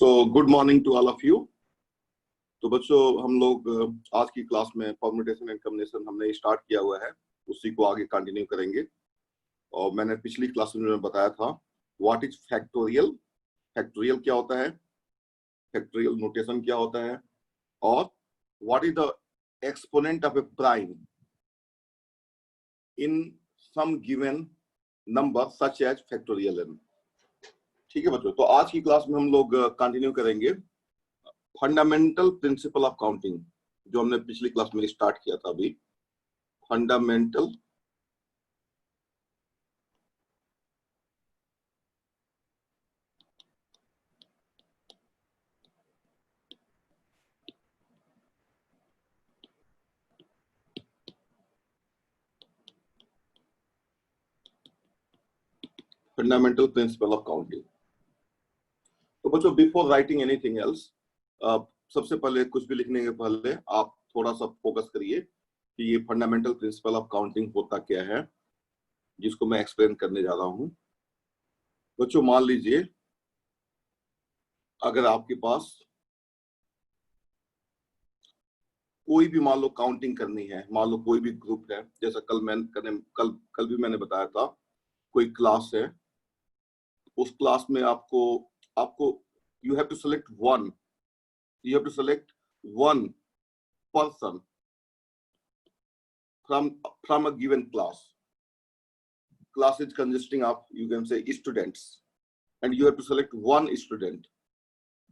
So good morning to all of you. तो बच्चों, हम लोग आज की क्लास में परम्यूटेशन एंड कॉम्बिनेशन हमने स्टार्ट किया हुआ है, उसी को आगे कंटिन्यू करेंगे। और मैंने पिछली क्लास में बताया था व्हाट इज फैक्टोरियल, फैक्टोरियल क्या होता है, फैक्टोरियल नोटेशन क्या होता है, और what is the exponent of a prime in some given number such as factorial N. ठीक है बच्चों, तो आज की क्लास में हम लोग कंटिन्यू करेंगे फंडामेंटल प्रिंसिपल ऑफ काउंटिंग, जो हमने पिछली क्लास में स्टार्ट किया था। अभी fundamental fundamental principle of counting. तो बच्चों, बिफोर राइटिंग एनीथिंग एल्स, सबसे पहले कुछ भी लिखने के पहले आप थोड़ा सा फोकस करिए कि ये फंडामेंटल प्रिंसिपल ऑफ काउंटिंग होता क्या है, जिसको मैं एक्सप्लेन करने जा रहा हूं। बच्चों, मान लीजिए अगर आपके पास कोई भी मान लो काउंटिंग करनी है, मान लो कोई भी ग्रुप है, जैसा कल भी मैंने बताया था, कोई क्लास है, उस क्लास में आपको आपको you have to select one, you have to select one person from a given class is consisting of, you can say, students, and you have to select one student.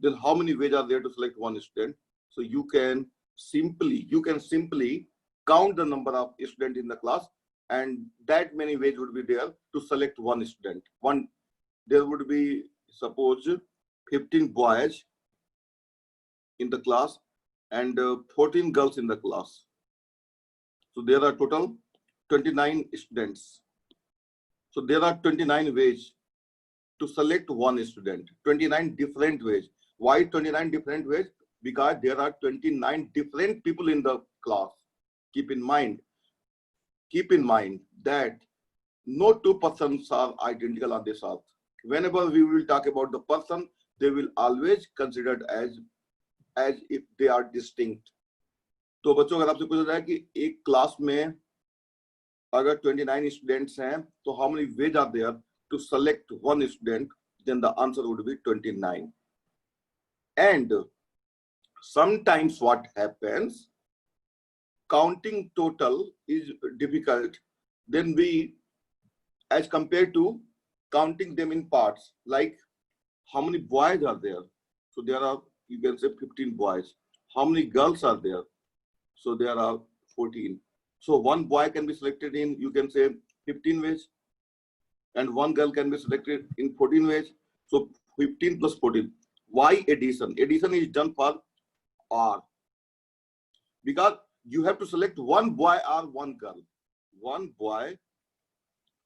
Then how many ways are there to select one student? So you can simply count the number of students in the class, and that many ways would be there to select one student. There would be, suppose, 15 boys in the class and 14 girls in the class. So there are total 29 students. So there are 29 ways to select one student, 29 different ways. Why 29 different ways? Because there are 29 different people in the class. Keep in mind that no two persons are identical on this earth. Whenever we will talk about the person, they will always considered as if they are distinct. तो बच्चों, अगर आपसे पूछा जाए कि एक class में अगर 29 स्टूडेंट्स हैं, तो how many ways are there to select one student, then the answer would be 29. And sometimes what happens, counting total is difficult, then we, as compared to counting them in parts, like how many boys are there, so there are, you can say, 15 boys. How many girls are there? So there are 14. So one boy can be selected in, you can say, 15 ways, and one girl can be selected in 14 ways. So 15 plus 14. Why addition? Addition is done for R, because you have to select one boy or one girl. One boy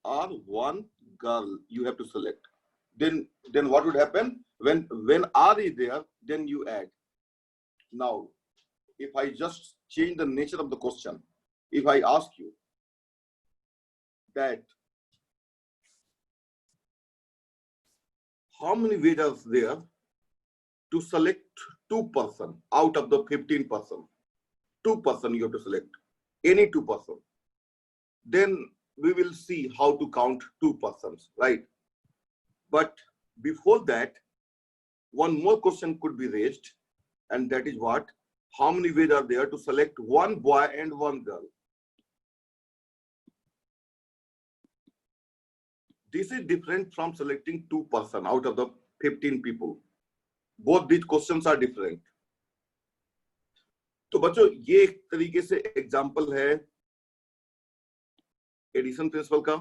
or one girl you have to select. Then what would happen? When R is there, then you add. Now, if I just change the nature of the question, if I ask you that how many ways are there to select two person out of the 15 person, two person you have to select, any two person, then we will see how to count two persons, right? But before that, one more question could be raised, and that is what? How many ways are there to select one boy and one girl? This is different from selecting two person out of the 15 people. Both these questions are different. तो बच्चों, ये एक तरीके से example है addition principal का.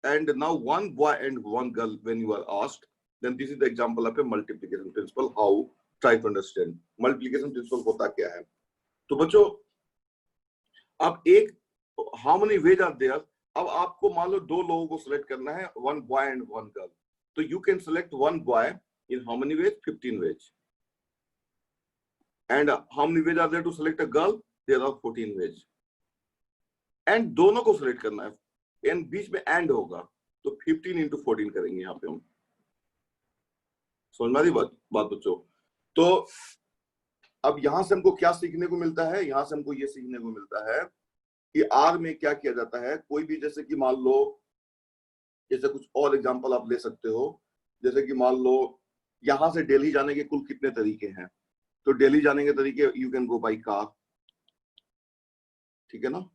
And now one boy and one girl, when you are asked, then this is the example of a multiplication principle. How? Try to understand. Multiplication principle होता क्या है? तो बच्चों, अब एक how many ways are there? अब आपको मान लो दो लोगों को select करना है, one boy and one girl. तो you can select one boy in how many ways? 15 ways. And how many ways are there to select a girl? There are 14 ways. And दोनों को select करना है, and बीच में and होगा, तो 15 into 14 करेंगे यहाँ पे हम. समझ में आ रही बात बच्चों? तो अब यहां से हमको क्या सीखने को मिलता है? यहां से हमको ये सीखने को मिलता है कि आर में क्या किया जाता है। कोई भी, जैसे कि मान लो, जैसे कुछ और एग्जांपल आप ले सकते हो, जैसे कि मान लो यहां से दिल्ली जाने के कुल कितने तरीके हैं? तो दिल्ली जाने के तरीके, you can go by car, ठीक है ना,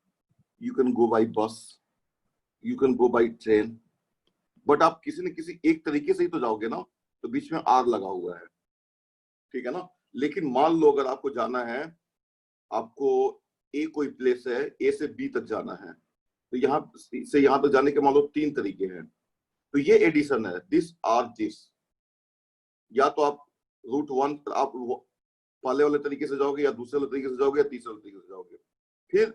you can go by bus, you can go by train, but आप किसी न किसी एक तरीके से ही तो जाओगे ना, तो बीच में आर लगा हुआ है, ठीक है ना। लेकिन मान लो अगर आपको जाना है, आपको ए कोई प्लेस है, ए से बी तक जाना है, तो यहाँ से यहाँ तक जाने के मान लो 3 तरीके हैं, तो ये एडिशन है, दिस आर दिस। या तो आप रूट 1 आप पहले वाले तरीके से जाओगे, या दूसरे वाले तरीके से जाओगे, या तीसरे वाले तरीके से जाओगे। फिर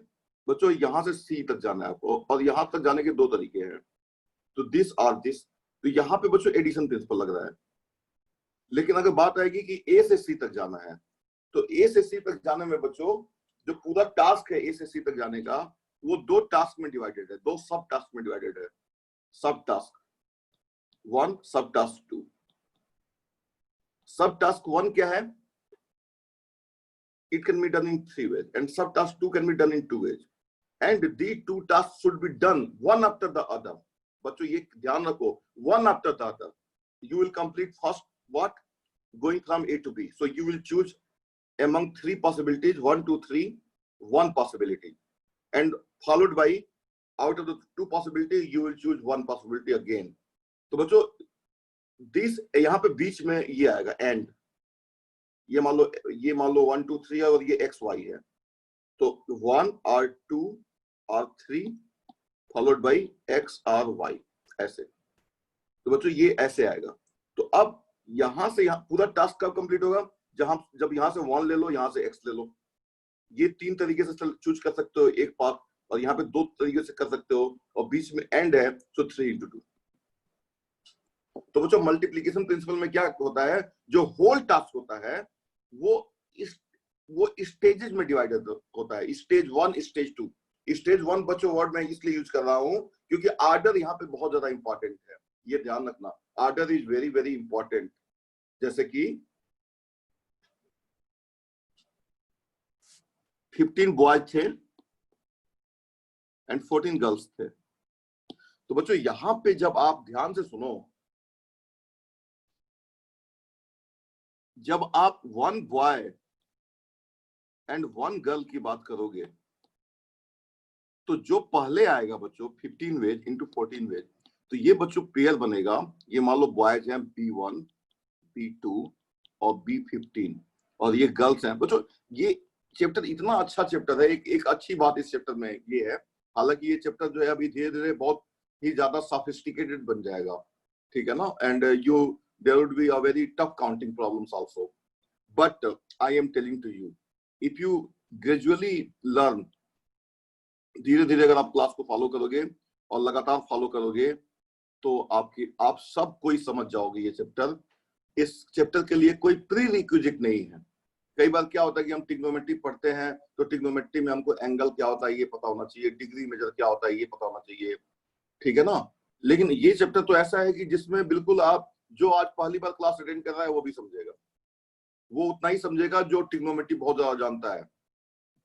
बच्चों यहां से सी तक जाना है आपको, और यहां तक जाने के 2 तरीके हैं, तो दिस आर दिस। तो यहाँ पे बच्चों एडिशन प्रिंसिपल लग रहा है। लेकिन अगर बात आएगी कि ए से सी तक जाना है, तो ए से सी तक जाने में बच्चों जो पूरा टास्क है ए से सी तक जाने का, वो 2 टास्क में डिवाइडेड है, 2 सब टास्क में डिवाइडेड है। सब टास्क 1, सब टास्क 2। सब टास्क 1 क्या है? It can be done in 3 ways, and sub task 2 can be done in 2 ways, and the 2 tasks should be done one after the other. बच्चों ये ध्यान रखो, one after the other. You will complete first what? Going from A to B. So you will choose among 3 possibilities, 1, 2, 3, 1 possibility, and followed by, out of the 2 possibilities you will choose 1 possibility again. तो बच्चों this यहाँ पे बीच में ये आएगा and, ये मान लो 1, 2, 3 है और ये एक्स वाई है, तो 1 और 2 और 3 फॉलोड बाई एक्स और वाई, ऐसे। तो बच्चों ये ऐसे आएगा। तो अब यहां से यहाँ पूरा टास्क कब कंप्लीट होगा? जब यहां से 1 ले लो, यहां से एक्स ले लो। ये 3 तरीके से चूज कर सकते हो एक पाथ, और यहाँ पे 2 तरीके से कर सकते हो, और बीच में एंड है, तो 3 into 2। तो बच्चों मल्टीप्लीकेशन प्रिंसिपल में क्या होता है? जो होल टास्क होता है वो स्टेजेस में डिवाइडेड होता है, स्टेज 1, स्टेज 2। स्टेज 1 बच्चों वर्ड मैं इसलिए यूज कर रहा हूं क्योंकि आर्डर यहाँ पे बहुत ज्यादा इंपॉर्टेंट है, ये ध्यान रखना, order is very very important. जैसे कि 15 बॉयज थे एंड 14 गर्ल्स थे। तो बच्चों यहां पे जब आप ध्यान से सुनो, जब आप 1 बॉय एंड 1 गर्ल की बात करोगे, तो जो पहले आएगा बच्चों 15 वेज इंटू 14 वेज, तो ये बच्चों पेयर बनेगा। ये मान लो बॉयज हैं B1, B2 और B15, और ये गर्ल्स हैं। बच्चों ये चैप्टर इतना अच्छा चैप्टर है। एक अच्छी बात इस चैप्टर में ये है, हालांकि ये चैप्टर जो है अभी धीरे धीरे बहुत ही ज्यादा सोफिस्टिकेटेड बन जाएगा, ठीक है ना, and there would be a very tough counting problems also, but I am telling to you, if you gradually learn, धीरे धीरे अगर आप क्लास को फॉलो करोगे और लगातार फॉलो करोगे, तो आप सब कोई समझ जाओगे ये चैप्टर। इस चैप्टर के लिए कोई प्री रिक्विजिट नहीं है। कई बार क्या होता है कि हम ट्रिग्नोमेट्री पढ़ते हैं, तो ट्रिग्नोमेट्री में हमको एंगल क्या होता है ये पता होना चाहिए, डिग्री मेजर क्या होता है ये पता होना चाहिए, ठीक है ना। लेकिन ये चैप्टर तो ऐसा है कि जिसमें बिल्कुल आप, जो आज पहली बार क्लास अटेंड कर रहा है वो भी समझेगा, वो उतना ही समझेगा जो ट्रिग्नोमेट्री बहुत ज्यादा जानता है।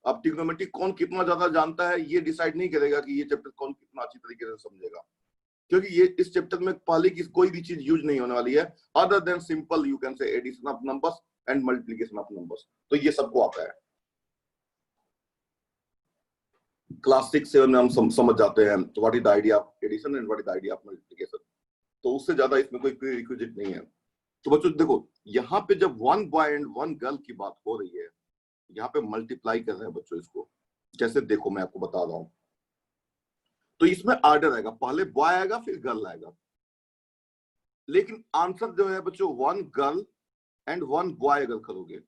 अब ट्रिग्नोमेट्री कौन कितना ज्यादा जानता है ये डिसाइड नहीं करेगा कि ये चैप्टर कौन कितना अच्छी तरीके से समझेगा, क्योंकि ये इस चैप्टर में पहले की कोई भी चीज यूज नहीं होने वाली है other than simple you can say addition of numbers and multiplication of numbers. तो ये सबको आता है, क्लास 6-7 में हम समझ जाते हैं what is the idea of addition and what is the idea of multiplication. तो उससे ज्यादा इसमें कोई प्री रिक्विजिट नहीं है। तो बच्चों देखो, यहाँ पे जब 1 बॉय एंड 1 गर्ल की बात हो रही है, यहाँ पे मल्टीप्लाई कर रहे हैं बच्चों इसको, जैसे देखो मैं आपको बता रहा हूं, तो इसमें ऑर्डर आएगा, पहले बॉय आएगा फिर गर्ल आएगा, लेकिन आंसर जो है बच्चों 1 गर्ल एंड 1 बॉय अगर करोगे,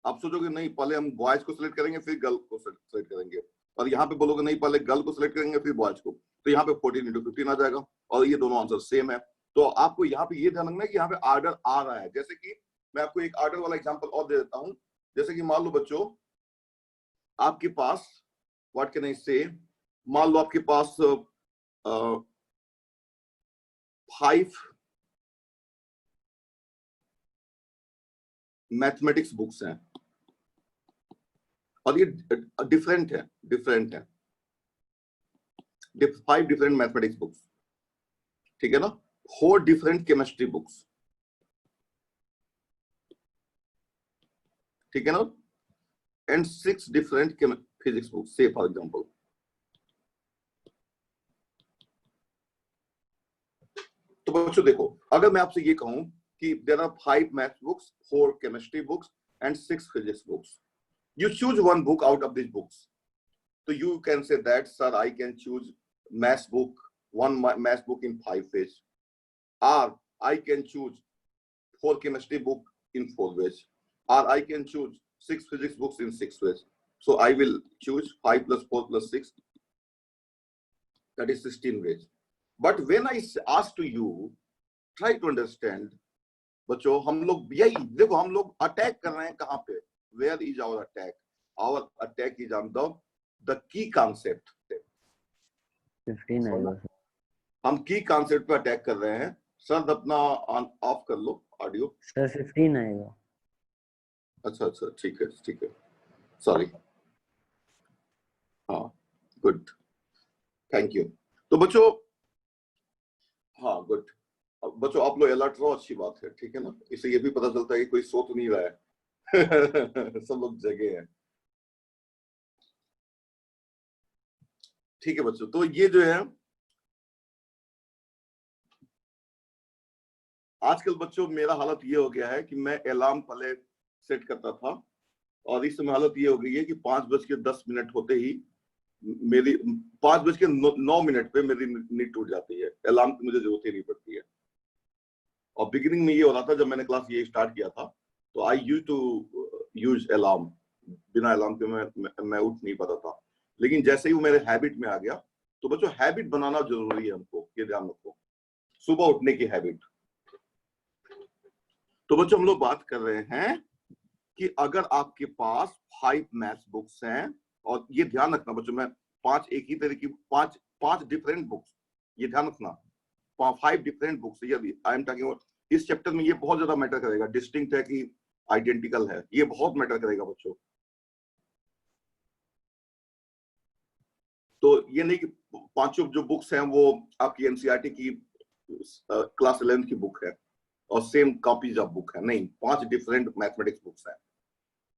आप सोचोगे नहीं पहले हम बॉयज को सिलेक्ट करेंगे फिर गर्ल को सिलेक्ट करेंगे, और यहाँ पे बोलोगे नहीं पहले गर्ल को सिलेक्ट करेंगे फिर बॉयज को, तो यहाँ पे 14 into 15 आ जाएगा, और ये दोनों आंसर सेम है। तो आपको यहाँ पे ये ध्यान रखना है कि यहाँ पे ऑर्डर आ रहा है। जैसे कि मैं आपको एक ऑर्डर वाला एग्जांपल और दे देता हूँ। जैसे कि मान लो बच्चों आपके पास, व्हाट कैन आई से, मान लो आपके पास 5 मैथमेटिक्स बुक्स हैं और ये डिफरेंट है 5 डिफरेंट मैथमेटिक्स बुक्स, ठीक है ना, 4 डिफरेंट केमिस्ट्री बुक्स, ठीक है ना, and 6 different physics books, say for example. तो बच्चों देखो, अगर मैं आपसे ये कहूं कि there are 5 math books, 4 chemistry books and 6 physics books, you choose one book out of these books, so you can say that, sir, I can choose math book, one math book in 5 ways, or I can choose 4 chemistry book in 4 ways, or I can choose 6 physics books in 6 ways. So I will choose 5 plus 4 plus 6, that is 16 ways. But when I ask to you, try to understand, बच्चों हम लोग यही देखो, हम लोग attack कर रहे हैं कहां पे, where is our attack? Our attack is on the key concept. 15 आएगा। हम की कॉन्सेप्ट पे अटैक कर रहे हैं। सर अपना ऑफ कर लो ऑडियो। सर 15 आएगा। अच्छा अच्छा, ठीक है, सॉरी। हाँ, गुड, थैंक यू। तो बच्चों, हाँ गुड, बच्चों आप लोग अलर्ट रहो, अच्छी बात है, ठीक है ना, इससे ये भी पता चलता है कि कोई सो तो नहीं रहा है। सब लोग जगे हैं, ठीक है बच्चों। तो ये जो है आजकल बच्चों मेरा हालत ये हो गया है कि मैं अलार्म पहले सेट करता था और इस समय हालत ये हो गई है कि 5:10 होते ही मेरी 5:09 पे मेरी नींद टूट जाती है, अलार्म की मुझे जरूरत ही नहीं पड़ती है। और बिगिनिंग में ये हो रहा था जब मैंने क्लास ये स्टार्ट किया था, तो I used to use alarm, बिना अलार्म के मैं उठ नहीं पाता था। लेकिन जैसे ही वो मेरे हैबिट में आ गया, तो बच्चों हैबिट बनाना जरूरी है, हमको ये ध्यान रखो, सुबह उठने की हैबिट। तो बच्चों हम लोग बात कर रहे हैं कि अगर आपके पास 5 मैथ्स बुक्स हैं, और ये ध्यान रखना बच्चों, मैं 5 एक ही तरह की 5 डिफरेंट बुक्स, ये ध्यान रखना 5 डिफरेंट बुक्स, ये आई एम टॉकिंग अबाउट इस चैप्टर में, ये बहुत ज्यादा मैटर करेगा, डिस्टिंक्ट है कि आइडेंटिकल है, ये बहुत मैटर करेगा बच्चों। तो ये नहीं कि 5 जो बुक्स हैं वो आपकी एनसीईआरटी की क्लास 11 की बुक है और सेम कॉपीज ऑफ बुक है, नहीं, 5 डिफरेंट मैथमेटिक्स बुक्स हैं।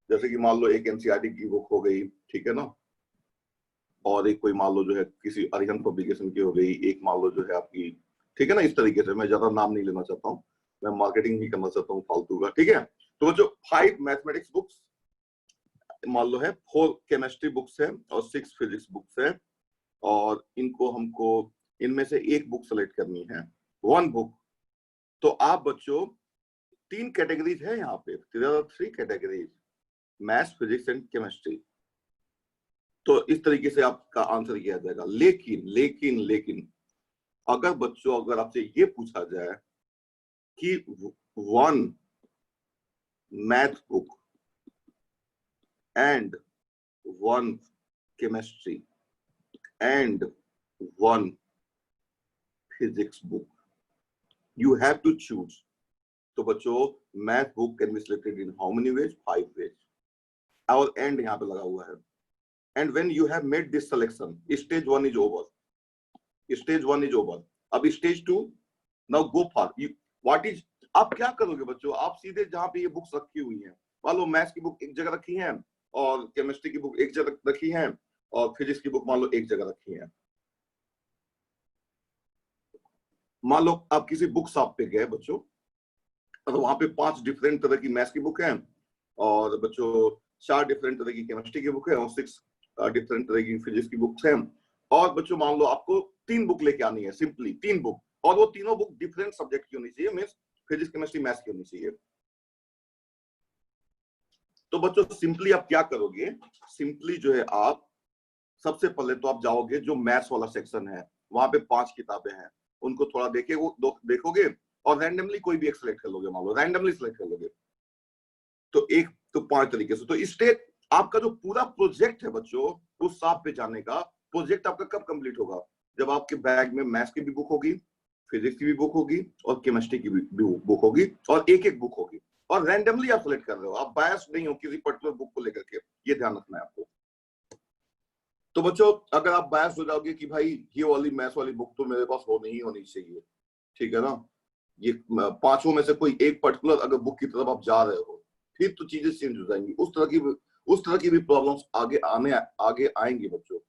जैसे कि मान लो एक एनसीईआरटी की बुक हो गई, ठीक है ना, और एक कोई मान लो जो है किसी अरिहंत पब्लिकेशन की हो गई, एक मान लो जो है आपकी, ठीक है ना, इस तरीके से। मैं ज्यादा नाम नहीं लेना चाहता हूँ, मैं मार्केटिंग नहीं करना चाहता हूँ फालतू का, ठीक है। तो जो 5 मैथमेटिक्स बुक्स मान लो है, 4 केमिस्ट्री बुक्स है और 6 फिजिक्स बुक्स है, और इनको हमको इनमें से एक बुक सेलेक्ट करनी है, 1 बुक। तो आप बच्चों 3 कैटेगरीज है यहाँ पे, 3 categories, maths, physics and chemistry. तो इस तरीके से आपका आंसर किया जाएगा। लेकिन अगर बच्चों, अगर आपसे ये पूछा जाए कि 1 math book and 1 chemistry and 1 physics book, you have to choose, तो बच्चों math book can be selected in how many ways, 5 ways, और एंड यहाँ पे लगा हुआ है। And when you have made this selection, stage 1 is over, stage 1 is over. अब stage 2, now go for you, what is, आप क्या करोगे बच्चों, आप सीधे जहाँ पे ये बुक्स रखी हुई हैं, मान लो मैथ्स की बुक एक जगह रखी है और केमिस्ट्री की बुक एक जगह रखी है और फिजिक्स की बुक मान लो एक जगह रखी है। मान लो आप किसी बुक शॉप पे गए बच्चों, तो वहां पे 5 डिफरेंट तरह की मैथ्स की बुक है और बच्चों 4 डिफरेंट तरह की केमिस्ट्री की बुक है और 6 डिफरेंट तरह की फिजिक्स की बुक्स हैं। और बच्चों मान लो आपको 3 बुक लेके आनी है, सिंपली 3 बुक, और वो तीनों बुक डिफरेंट सब्जेक्ट की होनी चाहिए, मींस फिजिक्स, केमिस्ट्री, मैथ्स की होनी चाहिए। तो बच्चों सिंपली आप क्या करोगे, सिंपली जो है आप सबसे पहले तो आप जाओगे जो मैथ्स वाला सेक्शन है, वहां पे 5 किताबें हैं, उनको थोड़ा देखोगे और रैंडमली कोई भी एक सिलेक्ट कर लोगे, मान लो रैंडमली सिलेक्ट कर लोगे। तो एक तो 5 तरीके से। तो स्टेज आपका जो पूरा प्रोजेक्ट है बच्चों, उस शॉप पे जाने का प्रोजेक्ट आपका कब कंप्लीट होगा, जब आपके बैग में मैथ्स की भी बुक होगी, फिजिक्स की भी बुक होगी और केमिस्ट्री की भी बुक होगी, और एक एक बुक होगी, और रैंडमली आप सेलेक्ट कर रहे हो, आप बायस नहीं हो किसी पर्टिकुलर बुक को लेकर के, ये ध्यान रखना है आपको। तो बच्चों अगर आप बायस हो जाओगे कि भाई ये वाली मैथ्स वाली बुक तो मेरे पास होनी ही होनी चाहिए, ठीक है ना, ये पांचों में से कोई एक पर्टिकुलर अगर बुक की तरफ आप जा रहे हो, फिर तो चीजें चेंज हो जाएंगी। उस तरह की भी प्रॉब्लम्स आगे आएंगी बच्चों,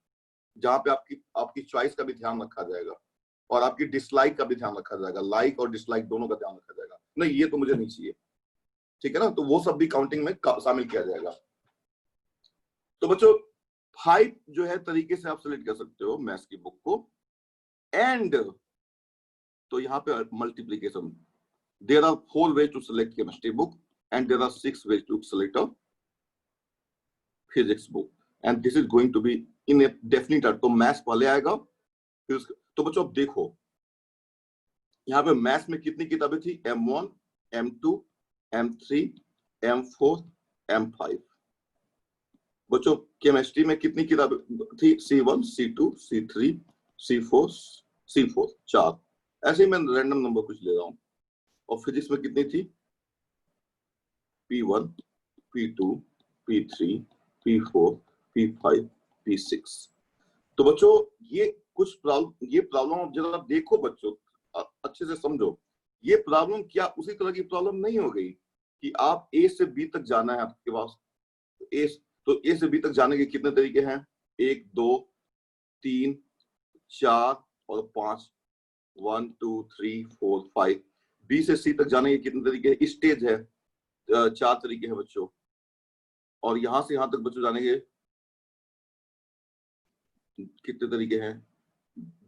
जहाँ पे आपकी आपकी चॉइस का भी ध्यान रखा जाएगा और आपकी डिसलाइक का भी ध्यान रखा जाएगा, लाइक और डिसलाइक दोनों का ध्यान रखा जाएगा, नहीं ये तो मुझे नहीं चाहिए, ठीक है ना, तो वो सब भी काउंटिंग में शामिल किया जाएगा। तो बच्चों 5 जो है तरीके से आप सेलेक्ट कर सकते हो मैथ्स की बुक को। एंड तो यहाँ पे multiplication, there are 4 ways to select chemistry book and there are 6 ways to select a physics book and this is going to be in a definite order। तो maths पहले आएगा फिर तो बच्चों अब देखो यहाँ पे मैथ्स में कितनी किताबें थी, M1, M2, M3, M4, M5। बच्चों केमिस्ट्री में कितनी किताबें थी, C1, C2, C3, C4, C4 4, ऐसे ही मैं रैंडम नंबर कुछ ले रहा हूँ। और फिजिक्स में कितनी थी, P1, P2, P3, P4, P5, P6। तो बच्चों ये प्रॉब्लम जरा देखो बच्चों, अच्छे से समझो, ये प्रॉब्लम क्या उसी तरह की प्रॉब्लम नहीं हो गई कि आप A से B तक जाना है आपके पास, तो A से B तक जाने के कितने तरीके हैं, 1 2 3 4 और 5, 1 2 3 4 5। B से C तक जाने के कितने तरीके हैं, स्टेज है, 4 तरीके हैं बच्चों, और यहां से यहां तक बच्चों जाने के कितने तरीके हैं,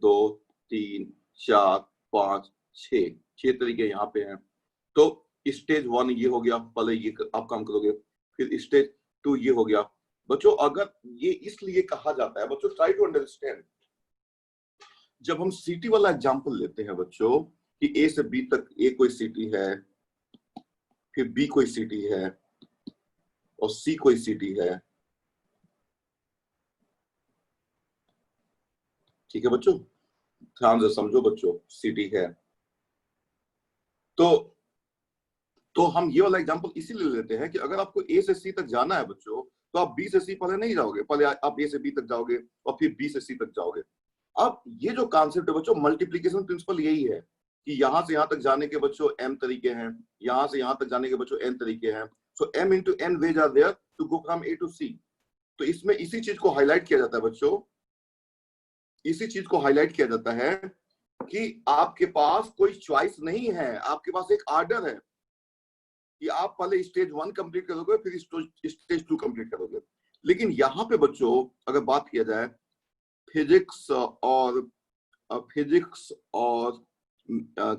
2 3 4 5 6 तरीके यहाँ पे हैं। तो स्टेज 1 ये हो गया, पहले ये आप काम करोगे, फिर स्टेज 2 ये हो गया। बच्चों अगर ये इसलिए कहा जाता है, बच्चों ट्राई टू अंडरस्टैंड, जब हम सिटी वाला एग्जांपल लेते हैं बच्चों कि A से B तक A कोई सिटी है, फिर B कोई सिटी है और C कोई सिटी है, ठीक है बच्चों, ध्यान से समझो बच्चों, सिटी है। तो हम ये वाला एग्जांपल इसीलिए लेते हैं कि अगर आपको A से C तक जाना है बच्चों, तो आप B से C पहले नहीं जाओगे, पहले आप A से B तक जाओगे और फिर B से C तक जाओगे। अब ये जो कॉन्सेप्ट है बच्चों, मल्टीप्लिकेशन प्रिंसिपल यही है कि यहां से यहां तक जाने के बच्चों m तरीके हैं, यहां से यहां तक जाने के बच्चों n तरीके हैं। सो m into n ways are there to go from A to C। तो इसमें इसी चीज को हाईलाइट किया जाता है बच्चों, इसी चीज को हाईलाइट किया जाता है कि आपके पास कोई चॉइस नहीं है, आपके पास एक ऑर्डर है कि आप पहले स्टेज 1 कंप्लीट करोगे फिर स्टेज 2 कंप्लीट करोगे। लेकिन यहाँ पे बच्चों अगर बात किया जाए फिजिक्स और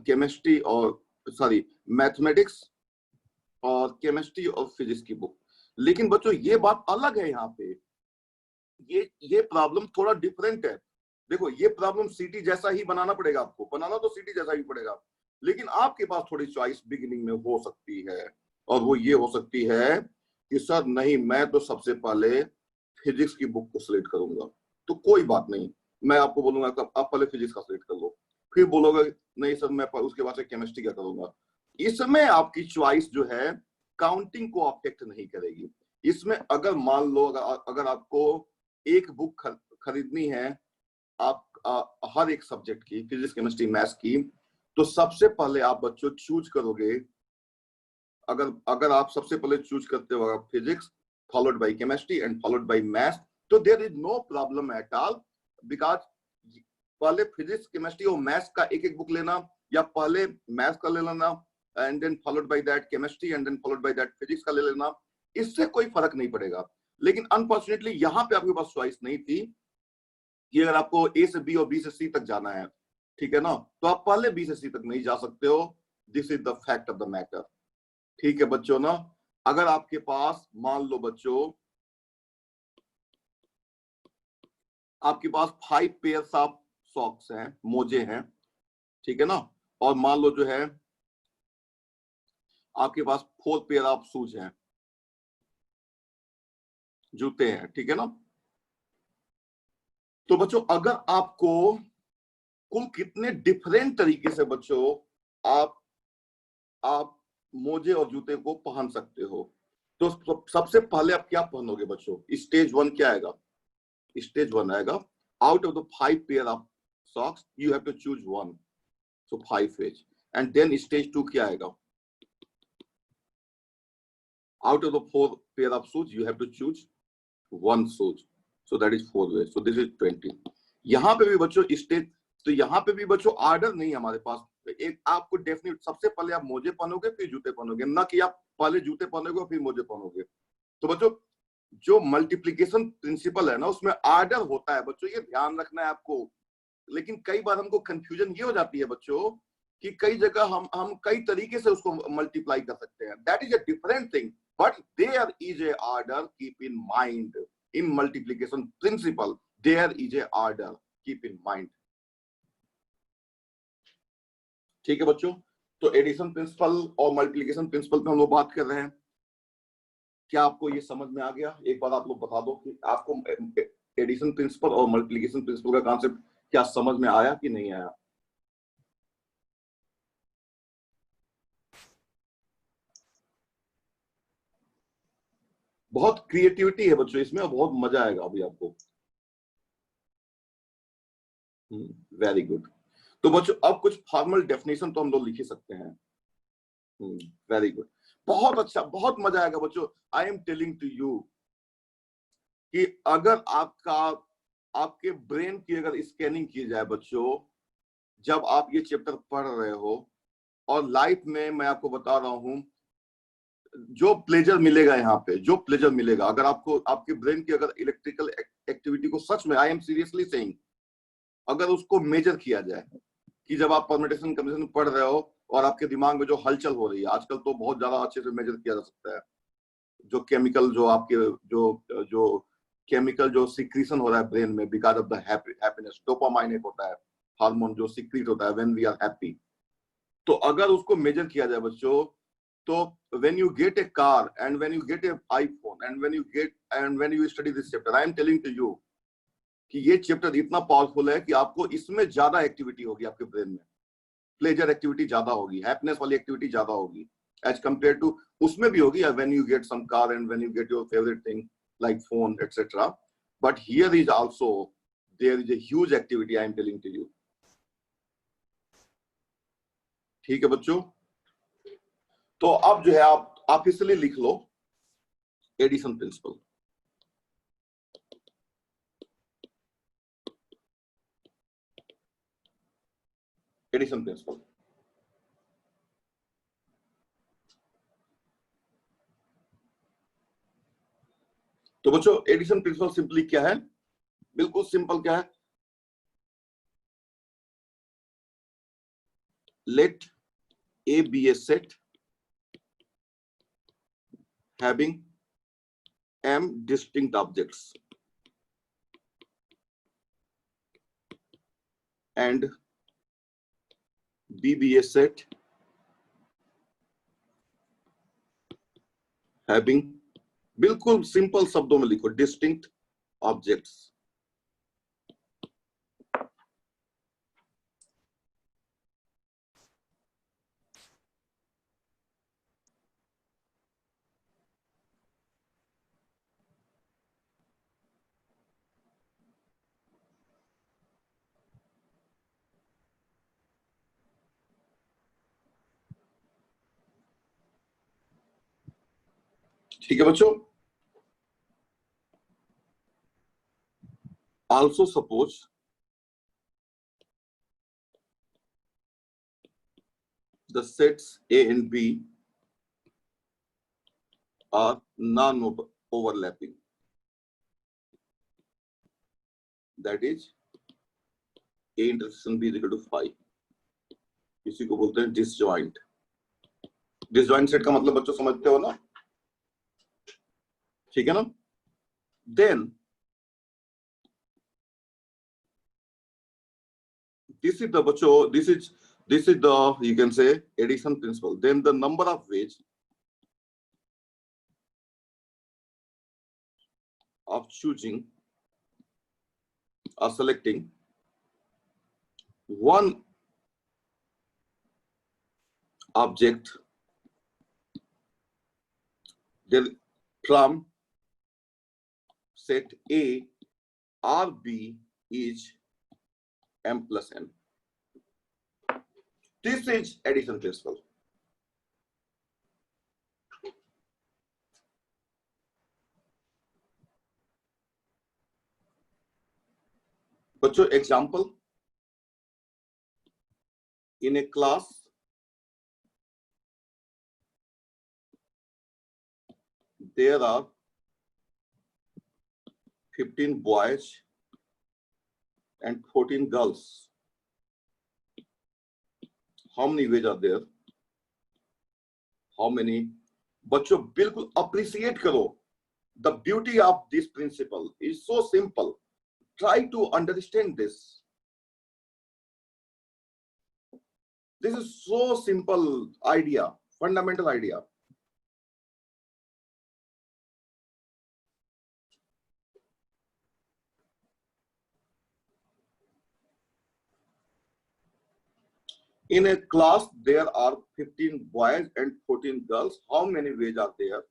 केमिस्ट्री और सॉरी मैथमेटिक्स और केमिस्ट्री और फिजिक्स की बुक, लेकिन बच्चों ये बात अलग है, यहाँ पे ये प्रॉब्लम थोड़ा डिफरेंट है। देखो ये प्रॉब्लम सिटी जैसा ही बनाना पड़ेगा, आपको बनाना तो सिटी जैसा ही पड़ेगा, लेकिन आपके पास थोड़ी चॉइस बिगिनिंग में हो सकती है, और वो ये हो सकती है कि सर नहीं मैं तो सबसे पहले फिजिक्स की बुक को सिलेक्ट करूंगा। तो कोई बात नहीं, मैं आपको बोलूंगा आप पहले फिजिक्स का सिलेक्ट कर लो, फिर बोलोगे नहीं सर मैं उसके बाद से केमिस्ट्री का करूंगा। इसमें आपकी चॉइस जो है काउंटिंग को अफेक्ट नहीं करेगी। इसमें अगर मान लो अगर आपको एक बुक खरीदनी है आप हर एक सब्जेक्ट की, फिजिक्स केमिस्ट्री मैथ्स की, तो सबसे पहले आप बच्चों चूज करोगे, अगर आप सबसे पहले चूज करते हो physics followed by chemistry and followed by maths, तो there is no problem at all, because पहले फिजिक्स केमिस्ट्री और मैथ्स का एक एक बुक लेना या पहले मैथ्स का ले लेना and then followed by that chemistry and then followed by that physics का ले लेना, इससे कोई फर्क नहीं पड़ेगा। लेकिन अनफॉर्चुनेटली यहाँ पे आपके पास चॉइस नहीं थी कि अगर आपको A से B और B से C तक जाना है, ठीक है ना, तो आप पहले B से C तक नहीं जा सकते हो। This is the fact of the matter, ठीक है बच्चों ना। अगर आपके पास मान लो बच्चों आपके पास 5 पेयर्स ऑफ सॉक्स हैं, मोजे हैं, ठीक है ना, और मान लो जो है आपके पास 4 पेयर ऑफ शूज हैं, जूते हैं, ठीक है ना। तो बच्चों अगर आपको कुल कितने डिफरेंट तरीके से बच्चों आप मोजे और जूते को पहन सकते हो। तो सबसे पहले आप क्या पहनोगे बच्चों? स्टेज 1 क्या आएगा? स्टेज 1 आएगा, out of the 5 pair of socks you have to choose 1, so 5 ways. And then stage 2 क्या आएगा? out of the 4 pair of shoes you have to choose 1 shoes, so that is 4 ways, so this is 20। यहाँ पे भी बच्चों stage, तो यहाँ पे भी बच्चों ऑर्डर नहीं हमारे पास। एक आपको डेफिनेट सबसे पहले आप मोजे पहनोगे फिर जूते पहनोगे, ना कि आप पहले जूते पहनोगे फिर मोजे पहनोगे। तो बच्चों जो मल्टीप्लिकेशन प्रिंसिपल है ना उसमें ऑर्डर होता है बच्चों, ये ध्यान रखना है आपको। लेकिन कई बार हमको कंफ्यूजन ये हो जाती है बच्चों कि कई जगह हम कई तरीके से उसको मल्टीप्लाई कर सकते हैं, that is a different thing, but there is a order, keep in mind in multiplication principle there is a order, keep in mind। ठीक है बच्चों, तो एडिशन प्रिंसिपल और मल्टीप्लिकेशन प्रिंसिपल पे हम लोग बात कर रहे हैं। क्या आपको ये समझ में आ गया? एक बार आप लोग बता दो कि आपको एडिशन प्रिंसिपल और मल्टीप्लिकेशन प्रिंसिपल का कॉन्सेप्ट क्या समझ में आया कि नहीं आया? बहुत क्रिएटिविटी है बच्चों इसमें और बहुत मजा आएगा अभी आपको। Very good. तो बच्चों अब कुछ फॉर्मल डेफिनेशन तो हम लोग लिख ही सकते हैं। वेरी गुड, बहुत अच्छा, बहुत मजा आएगा बच्चों। I am telling to you कि अगर आपके ब्रेन की अगर स्कैनिंग की जाए बच्चों, जब आप ये चैप्टर पढ़ रहे हो, और लाइफ में मैं आपको बता रहा हूं जो प्लेजर मिलेगा यहाँ पे, जो प्लेजर मिलेगा अगर आपको आपके ब्रेन की अगर इलेक्ट्रिकल एक्टिविटी को सच में, आई एम सीरियसली सेइंग, अगर उसको मेजर किया जाए कि जब आप परम्यूटेशन कम्बिनेशन पढ़ रहे हो और आपके दिमाग में जो हलचल हो रही है, आजकल तो बहुत ज्यादा अच्छे से मेजर किया जा सकता है, जो केमिकल जो आपके जो जो केमिकल जो सिक्रीशन हो रहा है ब्रेन में because of the happiness, dopamine एक होता है हार्मोन जो सिक्रीट होता है व्हेन वी आर हैप्पी। तो अगर उसको मेजर किया जाए बच्चों, तो when you get a car and when you get a iPhone and when you study this chapter, I am telling to you कि ये चैप्टर इतना पावरफुल है कि आपको इसमें ज्यादा एक्टिविटी होगी आपके ब्रेन में, प्लेजर एक्टिविटी ज्यादा होगी, हैप्पीनेस वाली एक्टिविटी ज्यादा होगी एज कंपेयर टू, उसमें भी होगी when you get some car and when you get your favourite thing like phone etcetera, but here is also there is a huge activity, I am telling to you. ठीक है बच्चों, तो अब जो है आप ऑफिशियली लिख लो एडिशन प्रिंसिपल। एडिशन प्रिंसिपल, तो बच्चों एडिशन प्रिंसिपल सिंपली क्या है? बिल्कुल सिंपल क्या है? Let A be a set having m distinct objects and b be a set having, बिल्कुल सिंपल शब्दों में लिखो, डिस्टिंक्ट ऑब्जेक्ट्स। ठीक है बच्चों, also suppose the sets A and B are non-overlapping, that is A intersection B is equal to 5, इसी को बोलते हैं डिसजॉइंट। डिसजॉइंट सेट का मतलब बच्चों समझते हो ना? ठीक है ना? देन this is the बच्चों, this is the, you can say, addition principle. Then the number of ways of choosing or selecting one object there from set A or B is m plus n. This is addition principle. बच्चों example, in a class there are 15 boys and 14 girls. How many ways are there? How many? बच्चों बिल्कुल appreciate करो. The beauty of this principle is so simple. Try to understand this. This is so simple idea, fundamental idea. In a class, there are 15 boys and 14 girls. How many ways are there?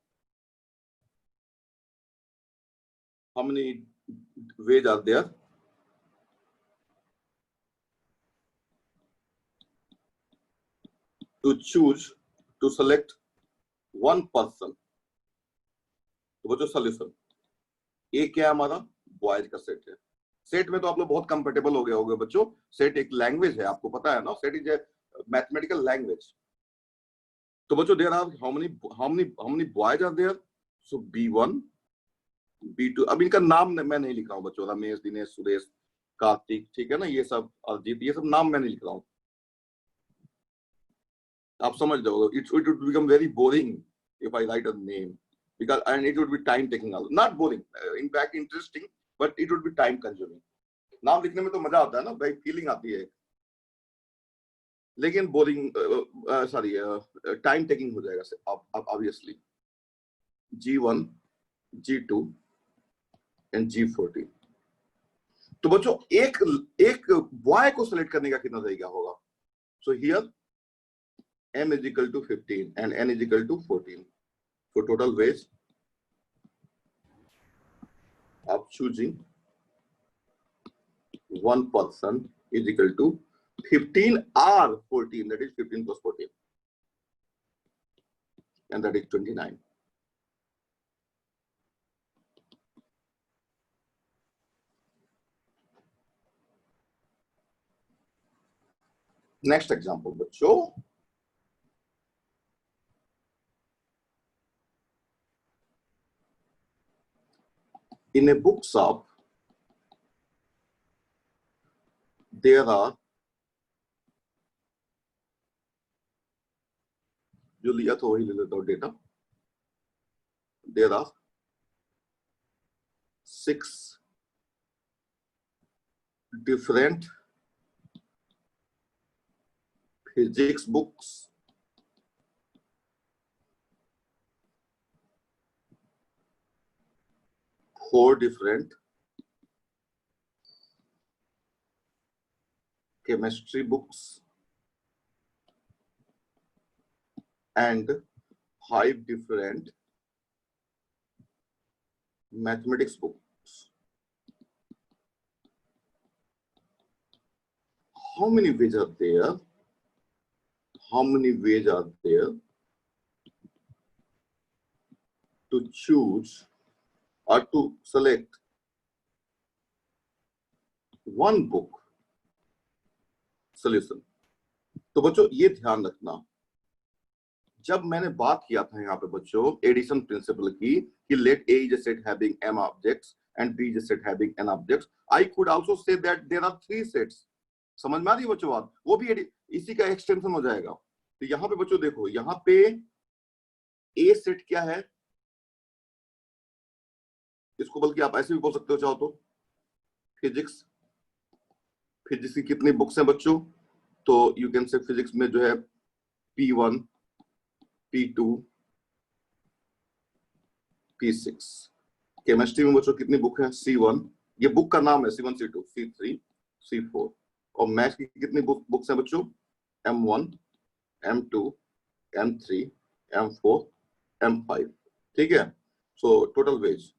How many ways are there? To choose, to select one person. तो बच्चों solution ए क्या है हमारा? Boys का set है. Set में तो आप लोग बहुत कंफर्टेबल हो गए होंगे बच्चों. सेट एक लैंग्वेज है, आपको पता है ना. Set is a mathematical language. तो बच्चों there are how many boys are there? So B1 B2. अब इनका नाम मैं नहीं लिख रहा हूँ बच्चों. रमेश, दिनेश, सुरेश, कार्तिक, ठीक है ना, ये सब अरजीत, ये सब नाम मैं नहीं लिख रहा हूँ. आप समझ जाओगे. It would become very boring if I write a name, because and it would be time taking. Not boring, in fact interesting, but it would be time consuming. नाम लिखने में तो मजा आता है ना भाई, फीलिंग आती है, लेकिन बोरिंग सॉरी टाइम टेकिंग हो जाएगा obviously. G1 G2 and G14. तो बच्चों एक बॉय को सेलेक्ट करने का कितना तरीका होगा? So here m is equal to 15 and n is equal to 14. For total ways of choosing one person is equal to 15 or 14, that is 15 plus 14, and that is 29. Next example, बच्चों. In a book shop, there are, जो लिया तो वही ले लेता हूँ data. There are 6 different physics books, 4 different chemistry books, and 5 different mathematics books. How many ways are there? How many ways are there to choose or to select one book? Solution. तो बच्चों ये ध्यान रखना, जब मैंने बात किया था यहाँ पे बच्चों एडिशन प्रिंसिपल की कि let A is a set having m objects and B is a set having n objects, I could also say that there are 3 sets. समझ में आ रही है बच्चों बात? वो भी इसी का एक्सटेंशन हो जाएगा. तो यहाँ पे बच्चों देखो, यहाँ पे A सेट क्या है, इसको बल्कि आप ऐसे भी बोल सकते हो चाहो तो. फिजिक्स की कितनी बुक्स हैं बच्चों? तो यू कैन से फिजिक्स में जो है P1 P2 P6. केमिस्ट्री में बच्चों कितनी बुक है? C1, ये बुक का नाम है, C1 C2 C3 C4. और मैथ्स की कितनी बुक्स हैं बच्चों? M1, M2, M3, M4, M5, ठीक है। So total ways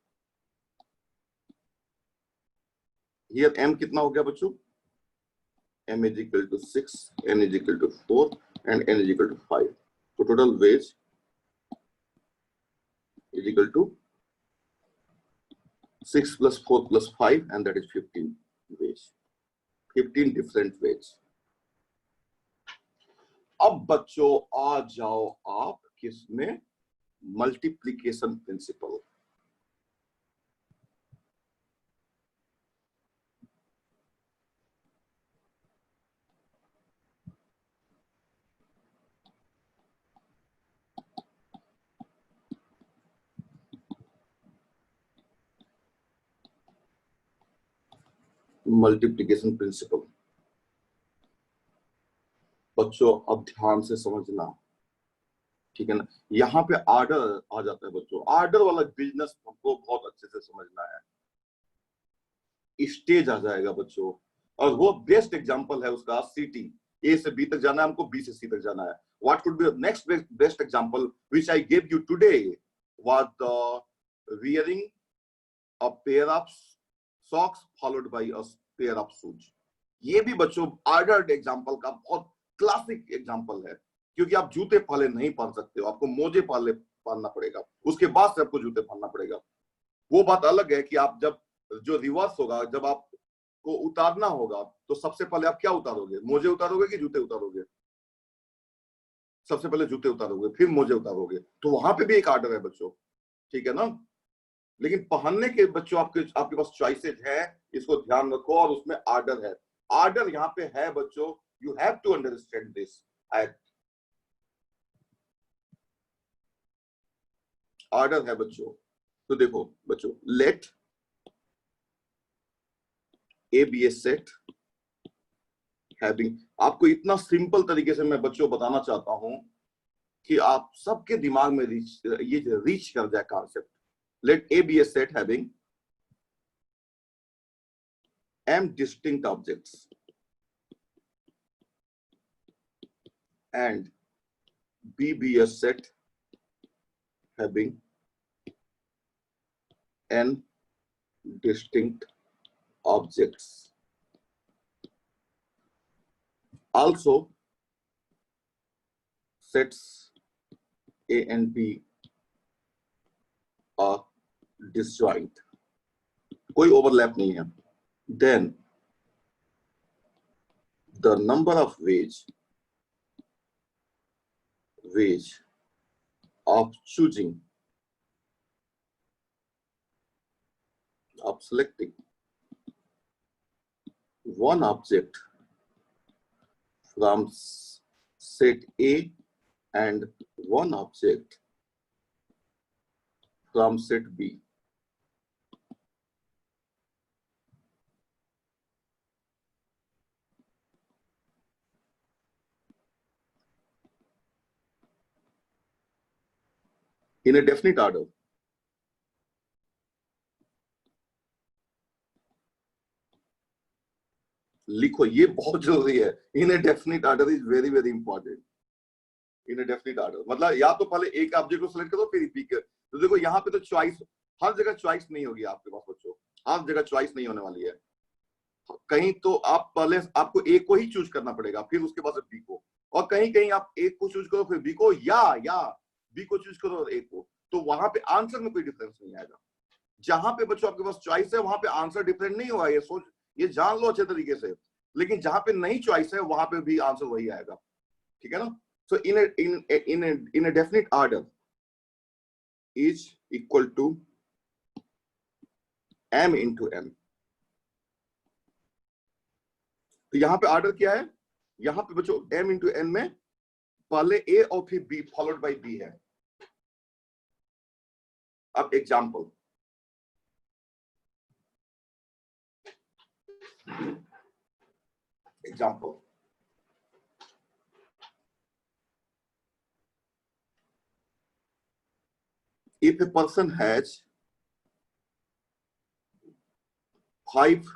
here M कितना हो गया बच्चों? M is equal to 6, N is equal to 4 and N is equal to 5. So total wage is equal to 6 plus 4 plus 5 and that is 15 wage. 15 different wage. अब बच्चों आ जाओ आप किसमें? Multiplication principal. Multiplication principal बच्चों अब ध्यान से समझना, ठीक है ना। यहाँ पे आर्डर आ जाता है बच्चों। आर्डर वाला बिजनेस हमको बहुत अच्छे से समझना है। स्टेज आ जाएगा बच्चों, और वो बेस्ट एग्जांपल है उसका सिटी। ए से बी तक जाना है हमको, बी से सी तक जाना है। What could be the next best example which I give you today was the wearing a pair of socks followed by a pair of shoes। ये भी बच्चों आर्डर्ड एग्जांपल का बहुत क्लासिक एग्जांपल है, क्योंकि आप जूते पहले नहीं पहन सकते हो, आपको मोजे पहले पहनना पड़ेगा, उसके बाद से आपको जूते पहनना पड़ेगा। वो बात अलग है कि आप जब जो रिवर्स होगा, जब आपको उतारना होगा तो सबसे पहले आप क्या उतारोगे? मोजे उतारोगे कि जूते उतारोगे? सबसे पहले जूते उतारोगे, फिर मोजे उतारोगे। तो वहां पे भी एक आर्डर है बच्चों, ठीक है ना। लेकिन पहनने के बच्चों आपके पास चॉइसेस है, इसको ध्यान रखो, और उसमें आर्डर है। आर्डर यहाँ पे है बच्चों, you have to understand this. Order है बच्चों। तो देखो बच्चों, let A be a set having, आपको इतना सिंपल तरीके से मैं बच्चों बताना चाहता हूं कि आप सबके दिमाग में रीच कर जाए concept. Let A be a set having m distinct objects and b be a set having n distinct objects. Also, sets A and B are disjoint, कोई ओवरलैप नहीं है। Then the number of ways of choosing, of selecting one object from set A and one object from set B. In a definite order. लिखो, ये बहुत जरूरी है। In a definite order is very very important. In a definite order मतलब या तो पहले एक ऑब्जेक्ट को सिलेक्ट करो फिर बी के। तो देखो यहाँ पे तो चॉइस, हर जगह चॉइस नहीं होगी आपके पास बच्चों, हर जगह चॉइस नहीं होने वाली है। कहीं तो आप पहले आपको ए को ही चूज करना पड़ेगा, फिर उसके बाद बी को, और कहीं कहीं आप ए को चूज करो फिर बी को, या बी को चूज करो और ए को। तो वहां पे आंसर में कोई डिफरेंस नहीं आएगा। जहां पे बच्चों आपके पास चॉइस है वहां पे आंसर डिफरेंट नहीं होगा, ये जान लो अच्छे तरीके से। लेकिन जहां पे नहीं चॉइस है वहां पे भी आंसर वही आएगा, ठीक है ना। So in a definite order is equal to m into m। तो यहां पे ऑर्डर क्या है? यहां पे बच्चों m इंटू n में पहले a और फिर b फॉलोड बाय b है। अब example, if a person has 5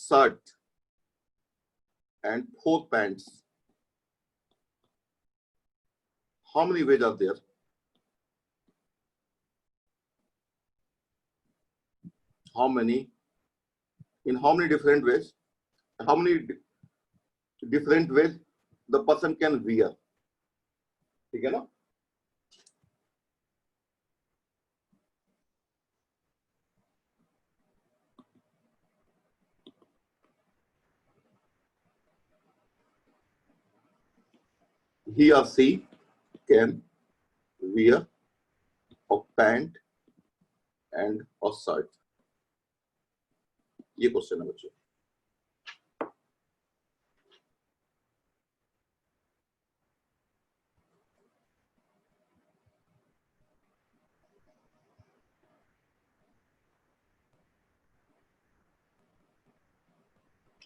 shirt and 4 pants, how many ways are there? How many? In how many different ways? How many different ways the person can wear? ठीक है ना? He or she can wear a pant and a shirt. ये question है बच्चों.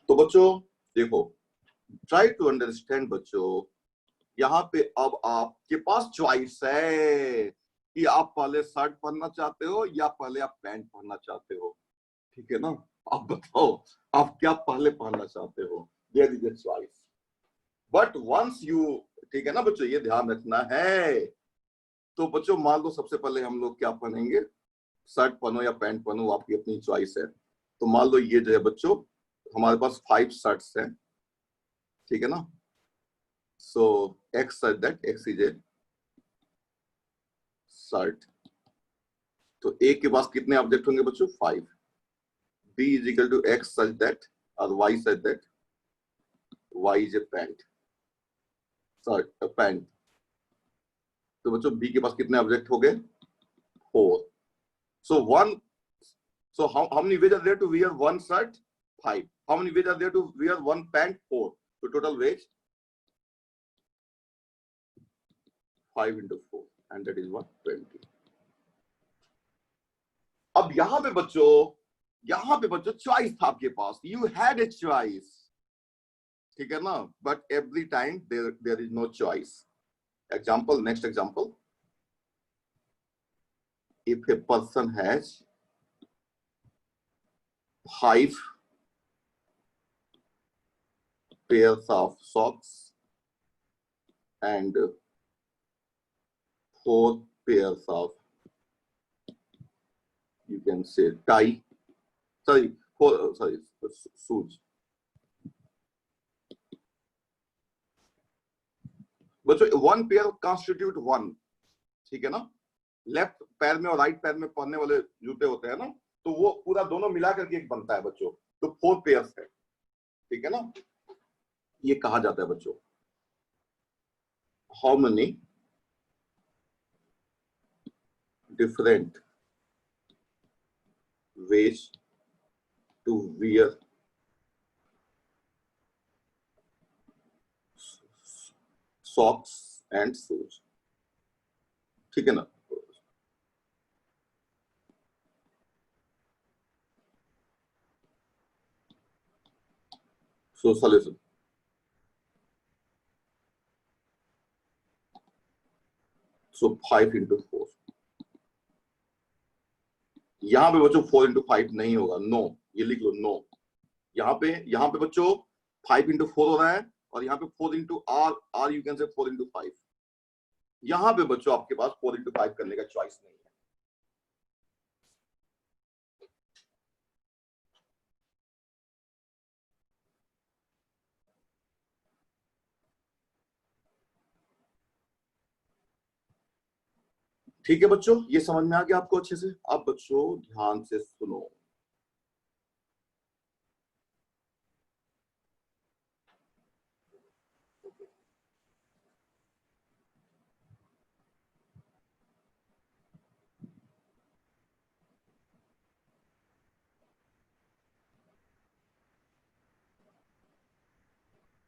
तो बच्चों देखो, try to understand बच्चों. यहाँ पे अब आपके पास चॉइस है कि आप पहले शर्ट पहनना चाहते हो या पहले आप पैंट पहनना चाहते हो. ठीक है ना? आप बताओ आप क्या पहले पहनना चाहते हो. There is a choice. But once you, ठीक है ना बच्चों, ये ध्यान रखना है. तो बच्चों मान लो सबसे पहले हम लोग क्या पहनेंगे, शर्ट पहनो या पैंट पहनो, आपकी अपनी चॉइस है. तो मान लो ये जो है बच्चों, हमारे पास 5 शर्ट्स हैं. ठीक है ना? So X such that X is a shirt. तो ए के पास कितने ऑब्जेक्ट होंगे बच्चों? 5. B is equal to X such that or Y such that Y is a pant. Sorry, a pant. तो बच्चों B के पास कितने ऑब्जेक्ट हो गए? 4. So one. So how many ways are there to wear one shirt? 5. How many ways are there to wear one pant? 4. So total ways 5 into 4, and that is what? 20. अब यहाँ पे बच्चों choice था आपके पास. You had a choice. ठीक है ना? But every time there is no choice. Example, next example. If a person has 5 pairs of socks and 4 pairs of, you can say, tie. Shoes. बच्चों 1 pair constitute 1. ठीक है ना? Left पैर में और राइट पैर में पहनने वाले जूते होते हैं ना, तो वो पूरा दोनों मिला करके एक बनता है बच्चों. तो 4 पेयर्स है. ठीक है ना? ये कहा जाता है बच्चों, how many different ways to wear socks and shoes. ठीक है ना? So solution. So 5 into 4. यहां पे बच्चों 4 into 5 नहीं होगा. नो, ये लिख लो नो. यहाँ पे बच्चों 5 into 4 हो रहा है, और यहाँ पे 4 into R you can say 4 into 5. यहाँ पे बच्चों आपके पास 4 into 5 करने का चॉइस नहीं है. ठीक है बच्चों, ये समझ में आ गया आपको अच्छे से? अब बच्चों ध्यान से सुनो.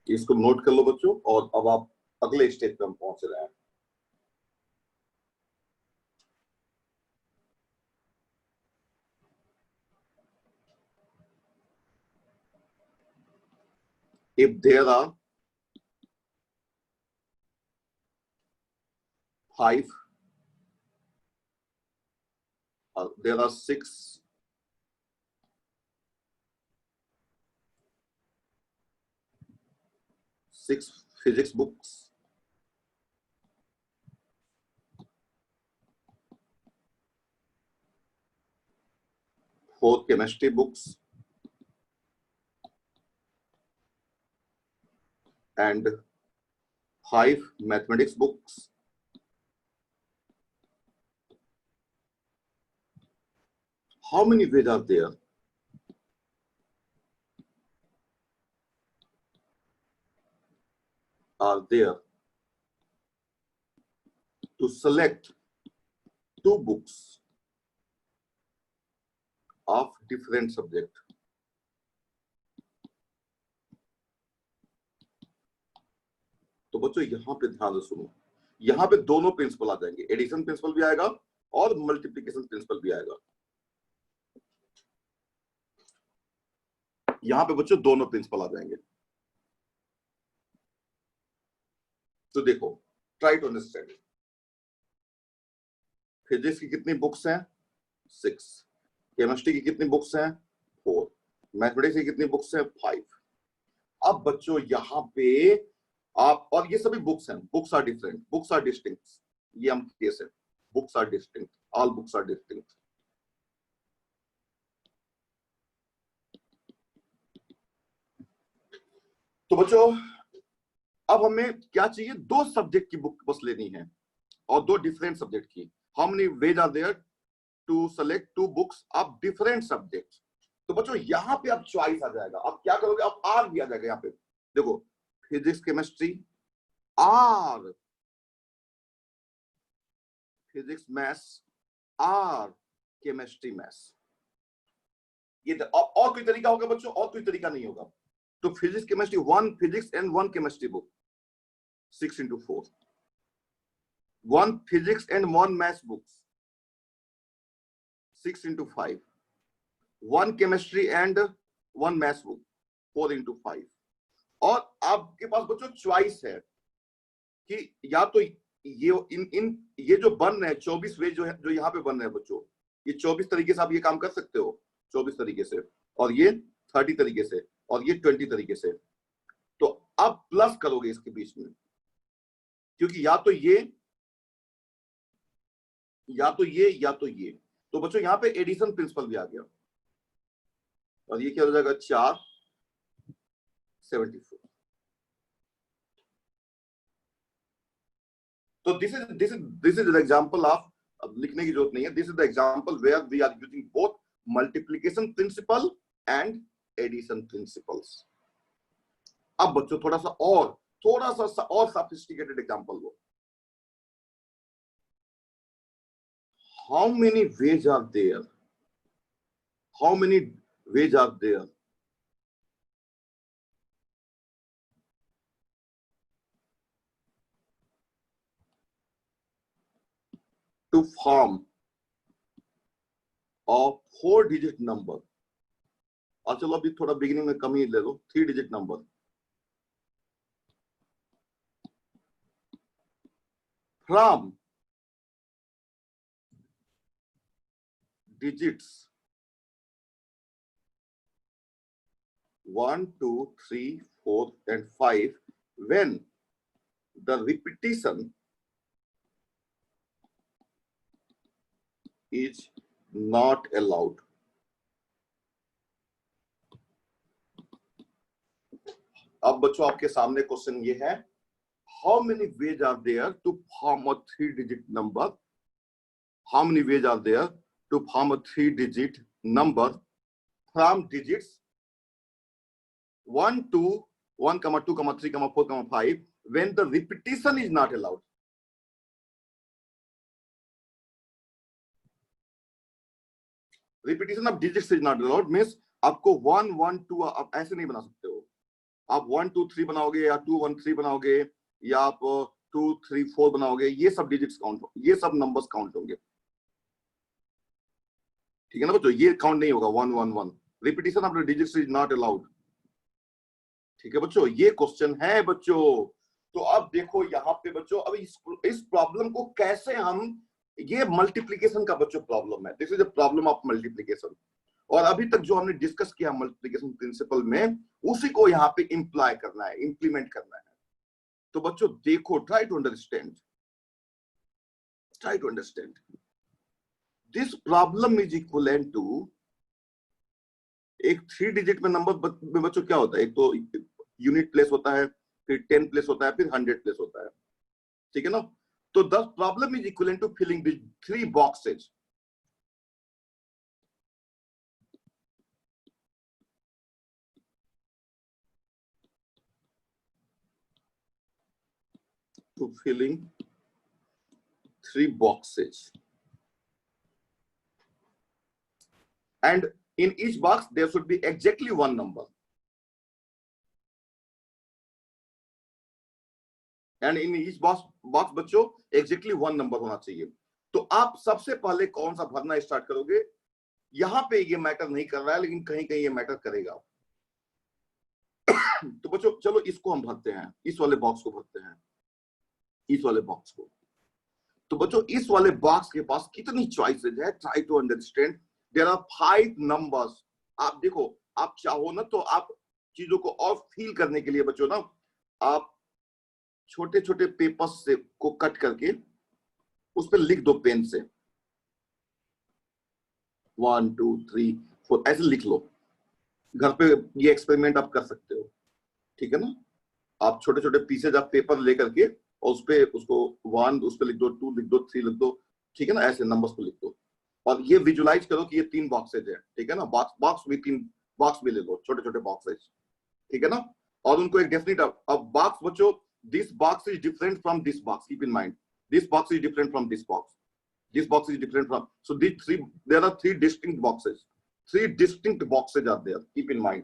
इसको नोट कर लो बच्चों, और अब आप अगले स्टेज पे हम पहुंच रहे हैं. If there are 5, there are 6 6 physics books, 4 chemistry books, and 5 mathematics books. How many ways are there? To select 2 books of different subject? तो बच्चों यहां पे ध्यान से सुनो, यहां पे दोनों प्रिंसिपल आ जाएंगे, एडिशन प्रिंसिपल भी आएगा और मल्टीप्लिकेशन प्रिंसिपल भी आएगा। यहां पे बच्चों दोनों प्रिंसिपल आ जाएंगे। तो देखो, ट्राई टू अंडरस्टैंड। फिजिक्स की कितनी बुक्स हैं? 6। केमिस्ट्री की कितनी बुक्स हैं? 4। मैथमेटिक्स की कितनी बुक्स हैं? 5। अब बच्चों यहां पे आप, और ये सभी बुक्स हैं, books are different, books are distinct. ये हम केस है, books are distinct, all books are distinct. तो बच्चों अब हमें क्या चाहिए? 2 सब्जेक्ट की बुक बस लेनी है और 2 डिफरेंट सब्जेक्ट की। How many ways are there to select 2 books of different subject? तो बच्चों यहां पे अब चॉइस आ जाएगा। अब क्या करोगे? अब आर भी आ जाएगा यहां पे। देखो, physics chemistry or, physics maths or, chemistry maths. ये और कोई तरीका होगा बच्चों? और कोई तरीका नहीं होगा। तो physics chemistry 1 physics and 1 chemistry book, 6 into 4. 1 physics and 1 maths books, 6 into 5. 1 chemistry and 1 maths book, 4 into 5. और आपके पास बच्चों चॉइस है कि या तो ये जो बन रहे हैं 24 वे जो है, जो यहाँ पे बन रहे हैं बच्चों, ये 24 तरीके से आप ये काम कर सकते हो, 24 तरीके से, और ये 30 तरीके से, और ये 20 तरीके से। तो अब प्लस करोगे इसके बीच में, क्योंकि या तो ये या तो ये या तो ये। तो बच्चों यहां पे एडिशन प्रिंसिपल भी आ गया, और ये क्या हो जाएगा? 4 74। तो this is the example of, अब लिखने की जरूरत नहीं है, this is the example where we are using both multiplication principle and addition principles. अब बच्चों थोड़ा सा और सॉफिस्टिकेटेड एग्जांपल लो। How many ways are there? How many ways are there to form a 4-digit number? और चलो अभी थोड़ा बिगिनिंग में कम ही ले लो, 3-digit number. From digits 1, 2, 3, 4 and 5, when the repetition is not allowed. अब बच्चों आपके सामने क्वेश्चन ये है, how many ways are there to form a 3-digit number? How many ways are there to form a 3-digit number from digits 1, 2, 1, 2, 3, 4, 5, when the repetition is not allowed? Repetition of digits is not allowed means आपको 1, 1, 2 आप ऐसे नहीं बना सकते हो। आप 1, 2, 3 बनाओगे, या 2, 1, 3 बनाओगे, या आप 2, 3, 4 बनाओगे, ये सब डिजिट्स काउंट, ये सब नंबर्स काउंट होंगे। ठीक है ना बच्चों? ये काउंट नहीं होगा 1, 1, 1। Repetition of the digits is not allowed. ठीक है बच्चों, ये क्वेश्चन है बच्चों। तो अब देखो यहाँ पे बच्चों, अब इस प्रॉब्लम को कैसे हम, ये मल्टीप्लिकेशन का बच्चों प्रॉब्लम है, this is the problem of multiplication. और अभी तक जो हमने डिस्कस किया मल्टीप्लिकेशन प्रिंसिपल में, उसी को यहाँ पे इंप्लाई करना है, इंप्लीमेंट करना है। तो बच्चों देखो, try to understand, this problem is equivalent to, एक 3 डिजिट में नंबर में बच्चों क्या होता है, एक तो यूनिट प्लेस होता है, फिर 10 प्लेस होता है, फिर 100 प्लेस होता है, ठीक है ना। तो the problem is equivalent to filling the 3 boxes, to filling 3 boxes, and in each box there should be exactly 1 number, and in each box बच्चों exactly 1 number होना चाहिए। तो आप सबसे पहले कौन सा भरना स्टार्ट करोगे, यहां पे ये मैटर नहीं कर रहा है, लेकिन कहीं कहीं ये मैटर करेगा। तो बच्चों चलो इसको हम भरते हैं, इस वाले बॉक्स को भरते हैं, इस वाले बॉक्स को। तो बच्चों इस वाले बॉक्स के पास कितनी चॉइसेस है, try to understand. There are 5 numbers. आप देखो, आप चाहो ना तो आप चीजों को और फील करने के लिए बच्चों ना, आप छोटे छोटे पेपर्स से को कट करके उस पर लिख दो पेन से, 1 2 3 4 ऐसे लिख लो। घर पे ये एक्सपेरिमेंट आप कर सकते हो, ठीक है ना। आप छोटे छोटे पीसेज आप पेपर लेकर के और उस पे उसको 1 उस पे लिख दो, 2 लिख दो, 3 लिख दो, ठीक है ना, ऐसे नंबर्स को लिख दो। और ये विजुलाइज करो कि ये 3 बॉक्सेज है, ठीक है ना। बॉक्स भी 3 बॉक्स भी ले लो, छोटे छोटे बॉक्सेज, ठीक है ना। और उनको एक डेफिनेट, अब बॉक्स बच्चों, this box is different from this box, keep in mind, this box is different from this box, this box is different from, so there are 3 distinct boxes, 3 distinct boxes are there, keep in mind।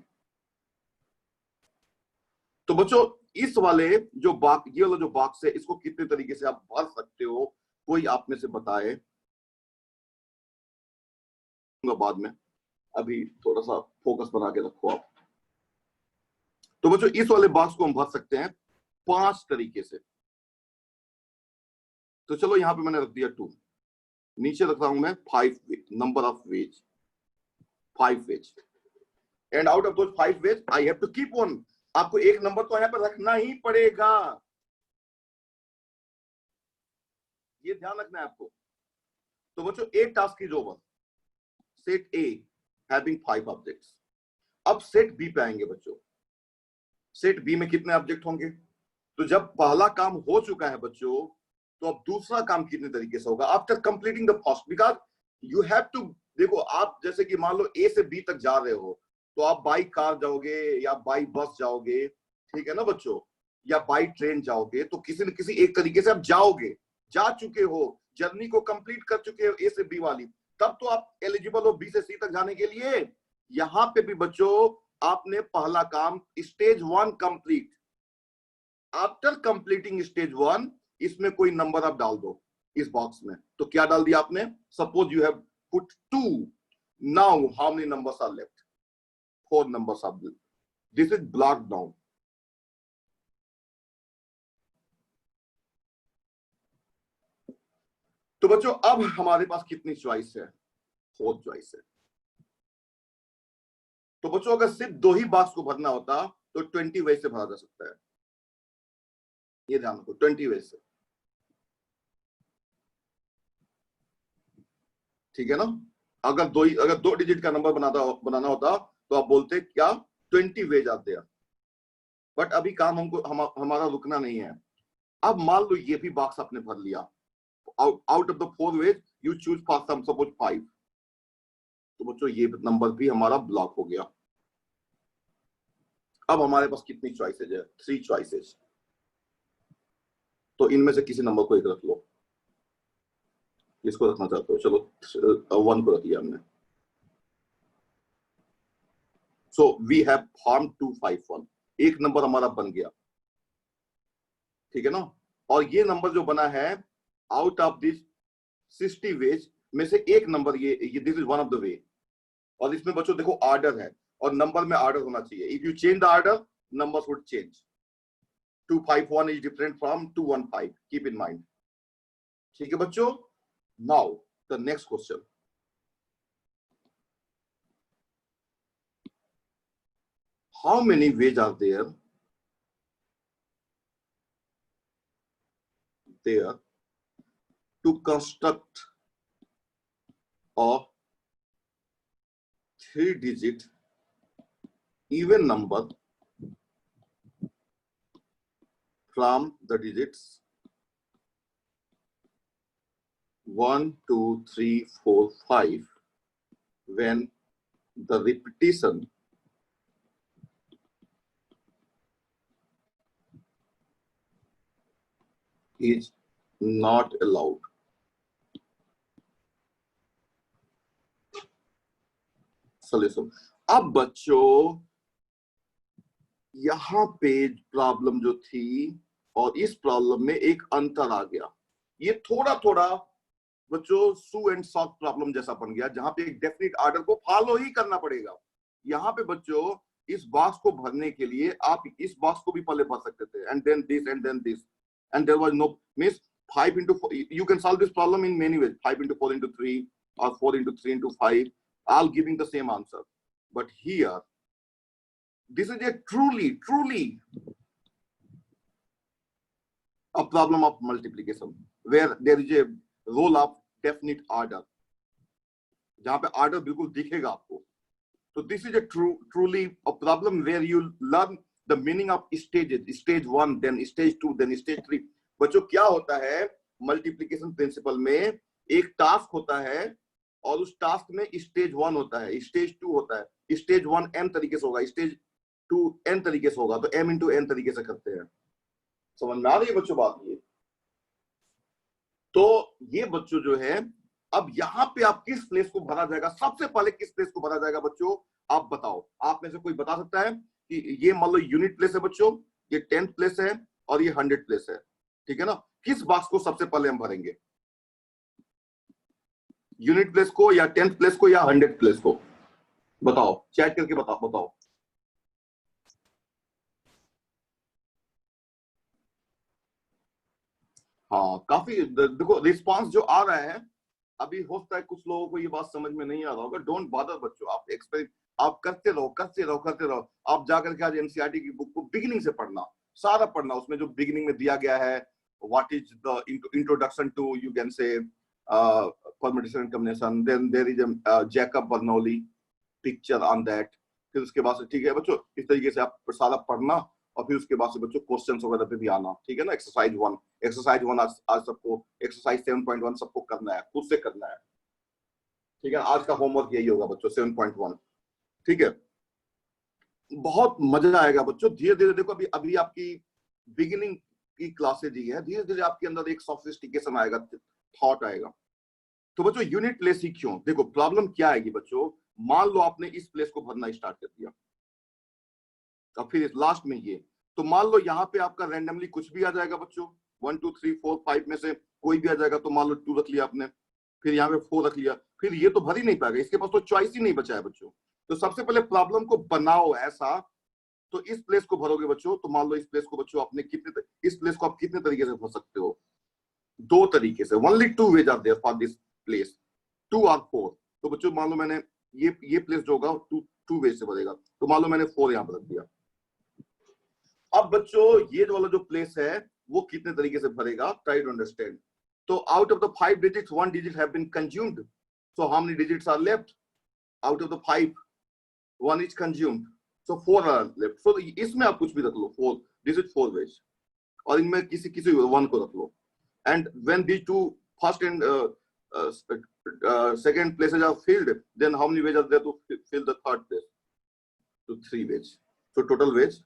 तो बच्चों इस वाले जो box, ये वाला जो box है, इसको कितने तरीके से आप भर सकते हो, कोई आप में से बताए बाद में, अभी थोड़ा सा फोकस बना के रखो आप। तो बच्चों इस वाले बॉक्स को हम भर सकते हैं 5 तरीके से। तो चलो यहां पे मैंने रख दिया 2, नीचे रख रहा हूं मैं 5 number of ways, 5 ways, and out of those 5 ways I have to keep 1। आपको एक नंबर तो यहां पर रखना ही पड़ेगा, ये ध्यान रखना है आपको। तो बच्चों एक task is over, set A having 5 objects. अब सेट बी पे आएंगे बच्चों। सेट बी में कितने ऑब्जेक्ट होंगे, तो जब पहला काम हो चुका है बच्चों, तो अब दूसरा काम कितने तरीके से होगा after completing the first, because you have to, देखो आप जैसे कि मान लो ए से बी तक जा रहे हो, तो आप बाई कार जाओगे या बाई बस जाओगे, ठीक है ना बच्चों, या बाई ट्रेन जाओगे, तो किसी न किसी एक तरीके से आप जाओगे, जा चुके हो, जर्नी को कंप्लीट कर चुके हो ए से बी वाली, तब तो आप एलिजिबल हो बी से सी तक जाने के लिए। यहां पे भी बच्चों आपने पहला काम stage 1 complete, after completing stage 1 इसमें कोई नंबर आप डाल दो इस बॉक्स में। तो क्या डाल दिया आपने, suppose you have put 2, now how many numbers are left, 4 numbers are left, this is blocked down. तो बच्चों अब हमारे पास कितनी चॉइस है, 4 चॉइस है। तो बच्चों अगर सिर्फ 2 ही बॉक्स को भरना होता तो 20 वे से भरा जा सकता है, ये ध्यान रखो, 20 वे से, ठीक है ना। अगर 2 डिजिट का नंबर बनाना होता तो आप बोलते क्या, 20 वेज आते हैं। बट अभी काम हमको हमारा रुकना नहीं है। अब मान लो ये भी बॉक्स आपने भर लिया, out of the 4 ways you choose for some suppose 5, तो बच्चों ये नंबर भी हमारा ब्लॉक हो गया। अब हमारे पास कितनी चॉइसेज है, 3 चॉइसेज। तो इनमें से किसी नंबर को एक रख लो, किसको रखना चाहते हो, चलो 1 को रख लिया हमने। सो वी हैव फॉर्म 251, एक नंबर हमारा बन गया, ठीक है ना। और ये नंबर जो बना है आउट ऑफ दिस 60 वेज में से एक नंबर, ये this is one of the way. और इसमें बच्चों देखो ऑर्डर है, और नंबर में ऑर्डर होना चाहिए। If you change the order, numbers would change. 251 is different from 215, keep in mind, ठीक है बच्चों। Now the next question, how many ways are there there to construct a 3-digit even number from the digits 1, 2, 3, 4, 5 when the repetition is not allowed. Solution. अब बच्चों यहां पे problem जो थी और इस प्रॉब्लम में एक अंतर आ गया। ये थोड़ा थोड़ा बच्चों सू एंड सॉफ्ट प्रॉब्लम जैसा बन गया, जहां पे एक डेफिनेट ऑर्डर को फॉलो ही करना पड़ेगा। यहाँ पे बच्चों इस बॉक्स को भरने के लिए आप इस बॉक्स को भी पहले भर सकते थे, and then this and then this, and there was no means 5 into 4. You can solve this problem in many ways, 5 into 4 into 3 or 4 into 3 into 5, all giving the same answer. But here this is a truly a problem of multiplication where there is a role of definite order, जहां पे order बिल्कुल दिखेगा आपको। So this is a truly a problem where you learn the meaning of stages, stage 1, then stage 2, then stage 3. बच्चों क्या होता है multiplication principal में, एक टास्क होता है और उस टास्क में स्टेज 1 होता है, स्टेज 2 होता है, स्टेज 1 m तरीके से होगा, स्टेज 2 n तरीके से होगा, तो m into n तरीके से करते हैं। समझ में आ रही है बच्चों बात? ये तो ये बच्चों जो है, अब यहाँ पे आप किस प्लेस को भरा जाएगा, सबसे पहले किस प्लेस को भरा जाएगा बच्चों, आप बताओ। आप में से कोई बता सकता है कि ये मान लो यूनिट प्लेस है बच्चों, ये 10th प्लेस है और ये 100 प्लेस है, ठीक है ना? किस बॉक्स को सबसे पहले हम भरेंगे, यूनिट प्लेस को या 10th प्लेस को या 100 प्लेस को? बताओ, चैट करके बताओ। हाँ, काफी देखो रिस्पांस जो आ रहा है अभी, हो सकता है कुछ लोगों को ये बात समझ में नहीं आ रहा होगा। डोंट बॉदर बच्चों, आप एक्सपेरिमेंट आप करते रहो। आप जाकर के आज एनसीईआरटी की बुक को बिगिनिंग से पढ़ना, सारा पढ़ना। उसमें जो बिगिनिंग में दिया गया है, what is the introduction to, you can say permutation and combination, then there is Jacob Bernoulli picture on that. फिर उसके बाद से ठीक है बच्चों, इस तरीके से आप सारा पढ़ना और फिर उसके बाद से बच्चों क्वेश्चंस वगैरह पे भी आना, ठीक है ना? एक्सरसाइज 1 आज सबको, एक्सरसाइज 7.1 सबको करना है, खुद से करना है, ठीक है? आज का होमवर्क यही होगा बच्चों, 7.1, ठीक है? बहुत मजा आएगा बच्चों। धीरे धीरे देखो, अभी आपकी बिगिनिंग की क्लासेज ही है, धीरे धीरे आपके अंदर एक सोफिस्टिकेशन आएगा, थॉट आएगा। तो बच्चों यूनिट प्लेस ही क्यों? देखो प्रॉब्लम क्या आएगी बच्चों, मान लो आपने इस प्लेस को भरना स्टार्ट कर दिया और फिर लास्ट में ये, तो मान लो यहाँ पे आपका रैंडमली कुछ भी आ जाएगा बच्चों, 1 2 3 4 5 में से कोई भी आ जाएगा, तो मान लो 2 रख लिया आपने, फिर यहाँ पे 4 रख लिया, फिर ये तो भर ही नहीं पाएगा, इसके पास तो चॉइस ही नहीं बचा है बच्चों। तो सबसे पहले प्रॉब्लम को बनाओ ऐसा, तो इस प्लेस को भरोगे बच्चों, तो मान लो इस प्लेस को बच्चों आपने इस प्लेस को आप कितने तरीके से भर सकते हो? 2 तरीके से। Only 2 ways are there for this place, 2 और 4। तो बच्चों मान लो मैंने ये प्लेस जो होगा 2 वेज से भरेगा, तो मान लो मैंने 4 यहाँ पर रख दिया। अब बच्चों ये वाला जो प्लेस है वो कितने तरीके से भरेगा, ट्राई टू अंडरस्टैंड। तो out of the 5 digits 1 digit have been consumed, so how many digits are left? Out of the 5 1 is consumed, so 4 are left. So इसमें आप कुछ भी रख लो, 4 digit 4 ways, और इनमें किसी 1 को रख लो। And when these two first and second places are filled, then how many ways are there to fill the third place? So 3 ways. So total ways,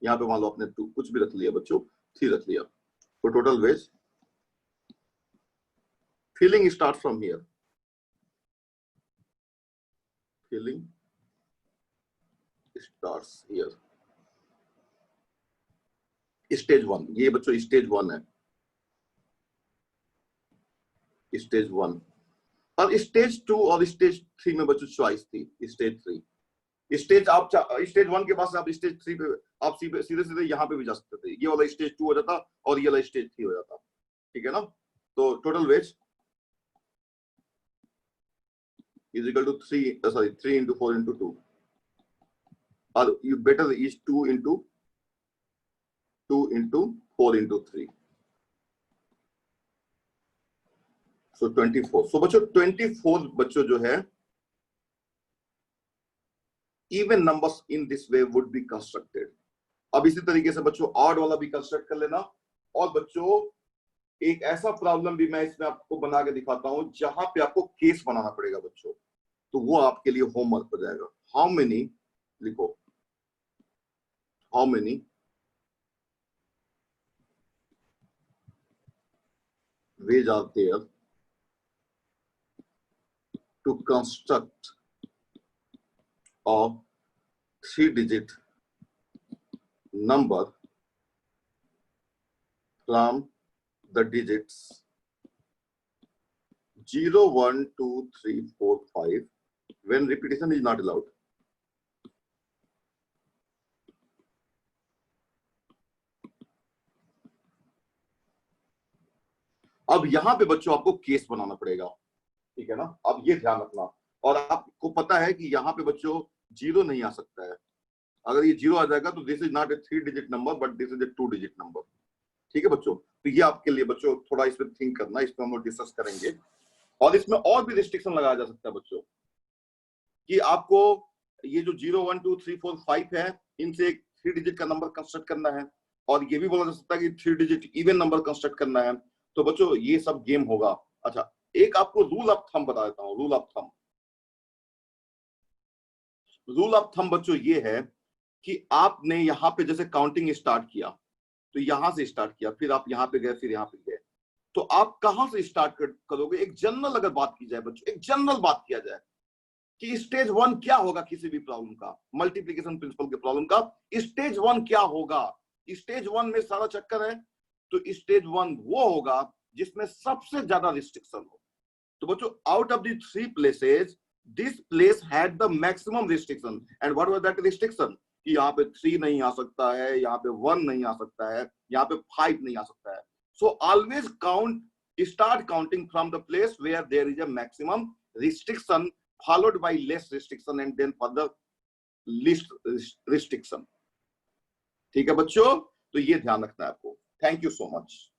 यहाँ पे मान लो आपने 2 कुछ भी रख लिया बच्चों, 3 रख लिया, तो total ways filling start from here, filling starts here. Stage 1, ये बच्चों स्टेज 1 है, स्टेज 1। और स्टेज 2 और स्टेज 3 में बच्चों चॉइस थी, स्टेज 3। स्टेज आप स्टेज 1 के पास आप स्टेज 3 पे आप सीधे यहाँ पे भी जा सकते थे, ये वाला स्टेज 2 हो जाता और ये वाला स्टेज 3 हो जाता, ठीक है ना? तो total ways is equal to 3 into 4 into 2, or you better is 2 into 4 into 3, So 24. So बच्चों 24 बच्चों जो है even numbers in this way would be constructed. अब इसी तरीके से बच्चों ऑड वाला भी कंस्ट्रक्ट कर लेना। और बच्चों एक ऐसा प्रॉब्लम भी मैं इसमें आपको बना के दिखाता हूं जहां पे आपको केस बनाना पड़ेगा बच्चों, तो वो आपके लिए होमवर्क हो जाएगा। हाउ मेनी, लिखो how many ways are there to construct a 3-digit number from the digits 0, 1, 2, 3, 4, 5 when repetition is not allowed. अब यहां पे बच्चों आपको केस बनाना पड़ेगा, ठीक है ना। अब ये ध्यान रखना, और आपको पता है कि यहाँ पे बच्चों 0 नहीं आ सकता है। अगर ये 0 आ जाएगा तो this is not a 3-digit number but this is a 2-digit number, ठीक है बच्चों। तो ये आपके लिए बच्चों थोड़ा इस पे थिंक करना, इस पे हम लोग डिस्कस करेंगे। और इसमें और भी रिस्ट्रिक्शन लगाया जा सकता है बच्चों कि आपको ये जो 0, 1, 2, 3, 4, 5 है, इनसे एक 3-digit का नंबर कंस्ट्रक्ट करना है। और ये भी बोला जा सकता है कि 3-digit इवन नंबर कंस्ट्रक्ट करना है। तो बच्चों ये सब गेम होगा। अच्छा, एक आपको रूल ऑफ थंब बता देता हूं। रूल ऑफ थंब बच्चों ये है कि आपने यहाँ पे जैसे काउंटिंग स्टार्ट किया, तो यहां से स्टार्ट किया, फिर आप यहाँ पे गए, फिर यहाँ पे गए, तो आप कहां से स्टार्ट करोगे। एक जनरल अगर बात की जाए बच्चों, एक जनरल बात किया जाए कि स्टेज 1 क्या होगा किसी भी प्रॉब्लम का, मल्टीप्लिकेशन प्रिंसिपल के प्रॉब्लम का स्टेज 1 क्या होगा। स्टेज 1 में सारा चक्कर है, तो स्टेज 1 वो होगा जिसमें सबसे ज्यादा रिस्ट्रिक्शन हो। तो बच्चों out of the 3 places this place had the maximum restriction. And what was that restriction कि यहाँ पे 3 नहीं आ सकता है, यहाँ पे 1 नहीं आ सकता है, यहाँ पे 5 नहीं आ सकता है। So always count, start counting from the place where there is a maximum restriction followed by less restriction and then further least restriction। ठीक है बच्चों, तो ये ध्यान रखना है आपको। Thank you so much.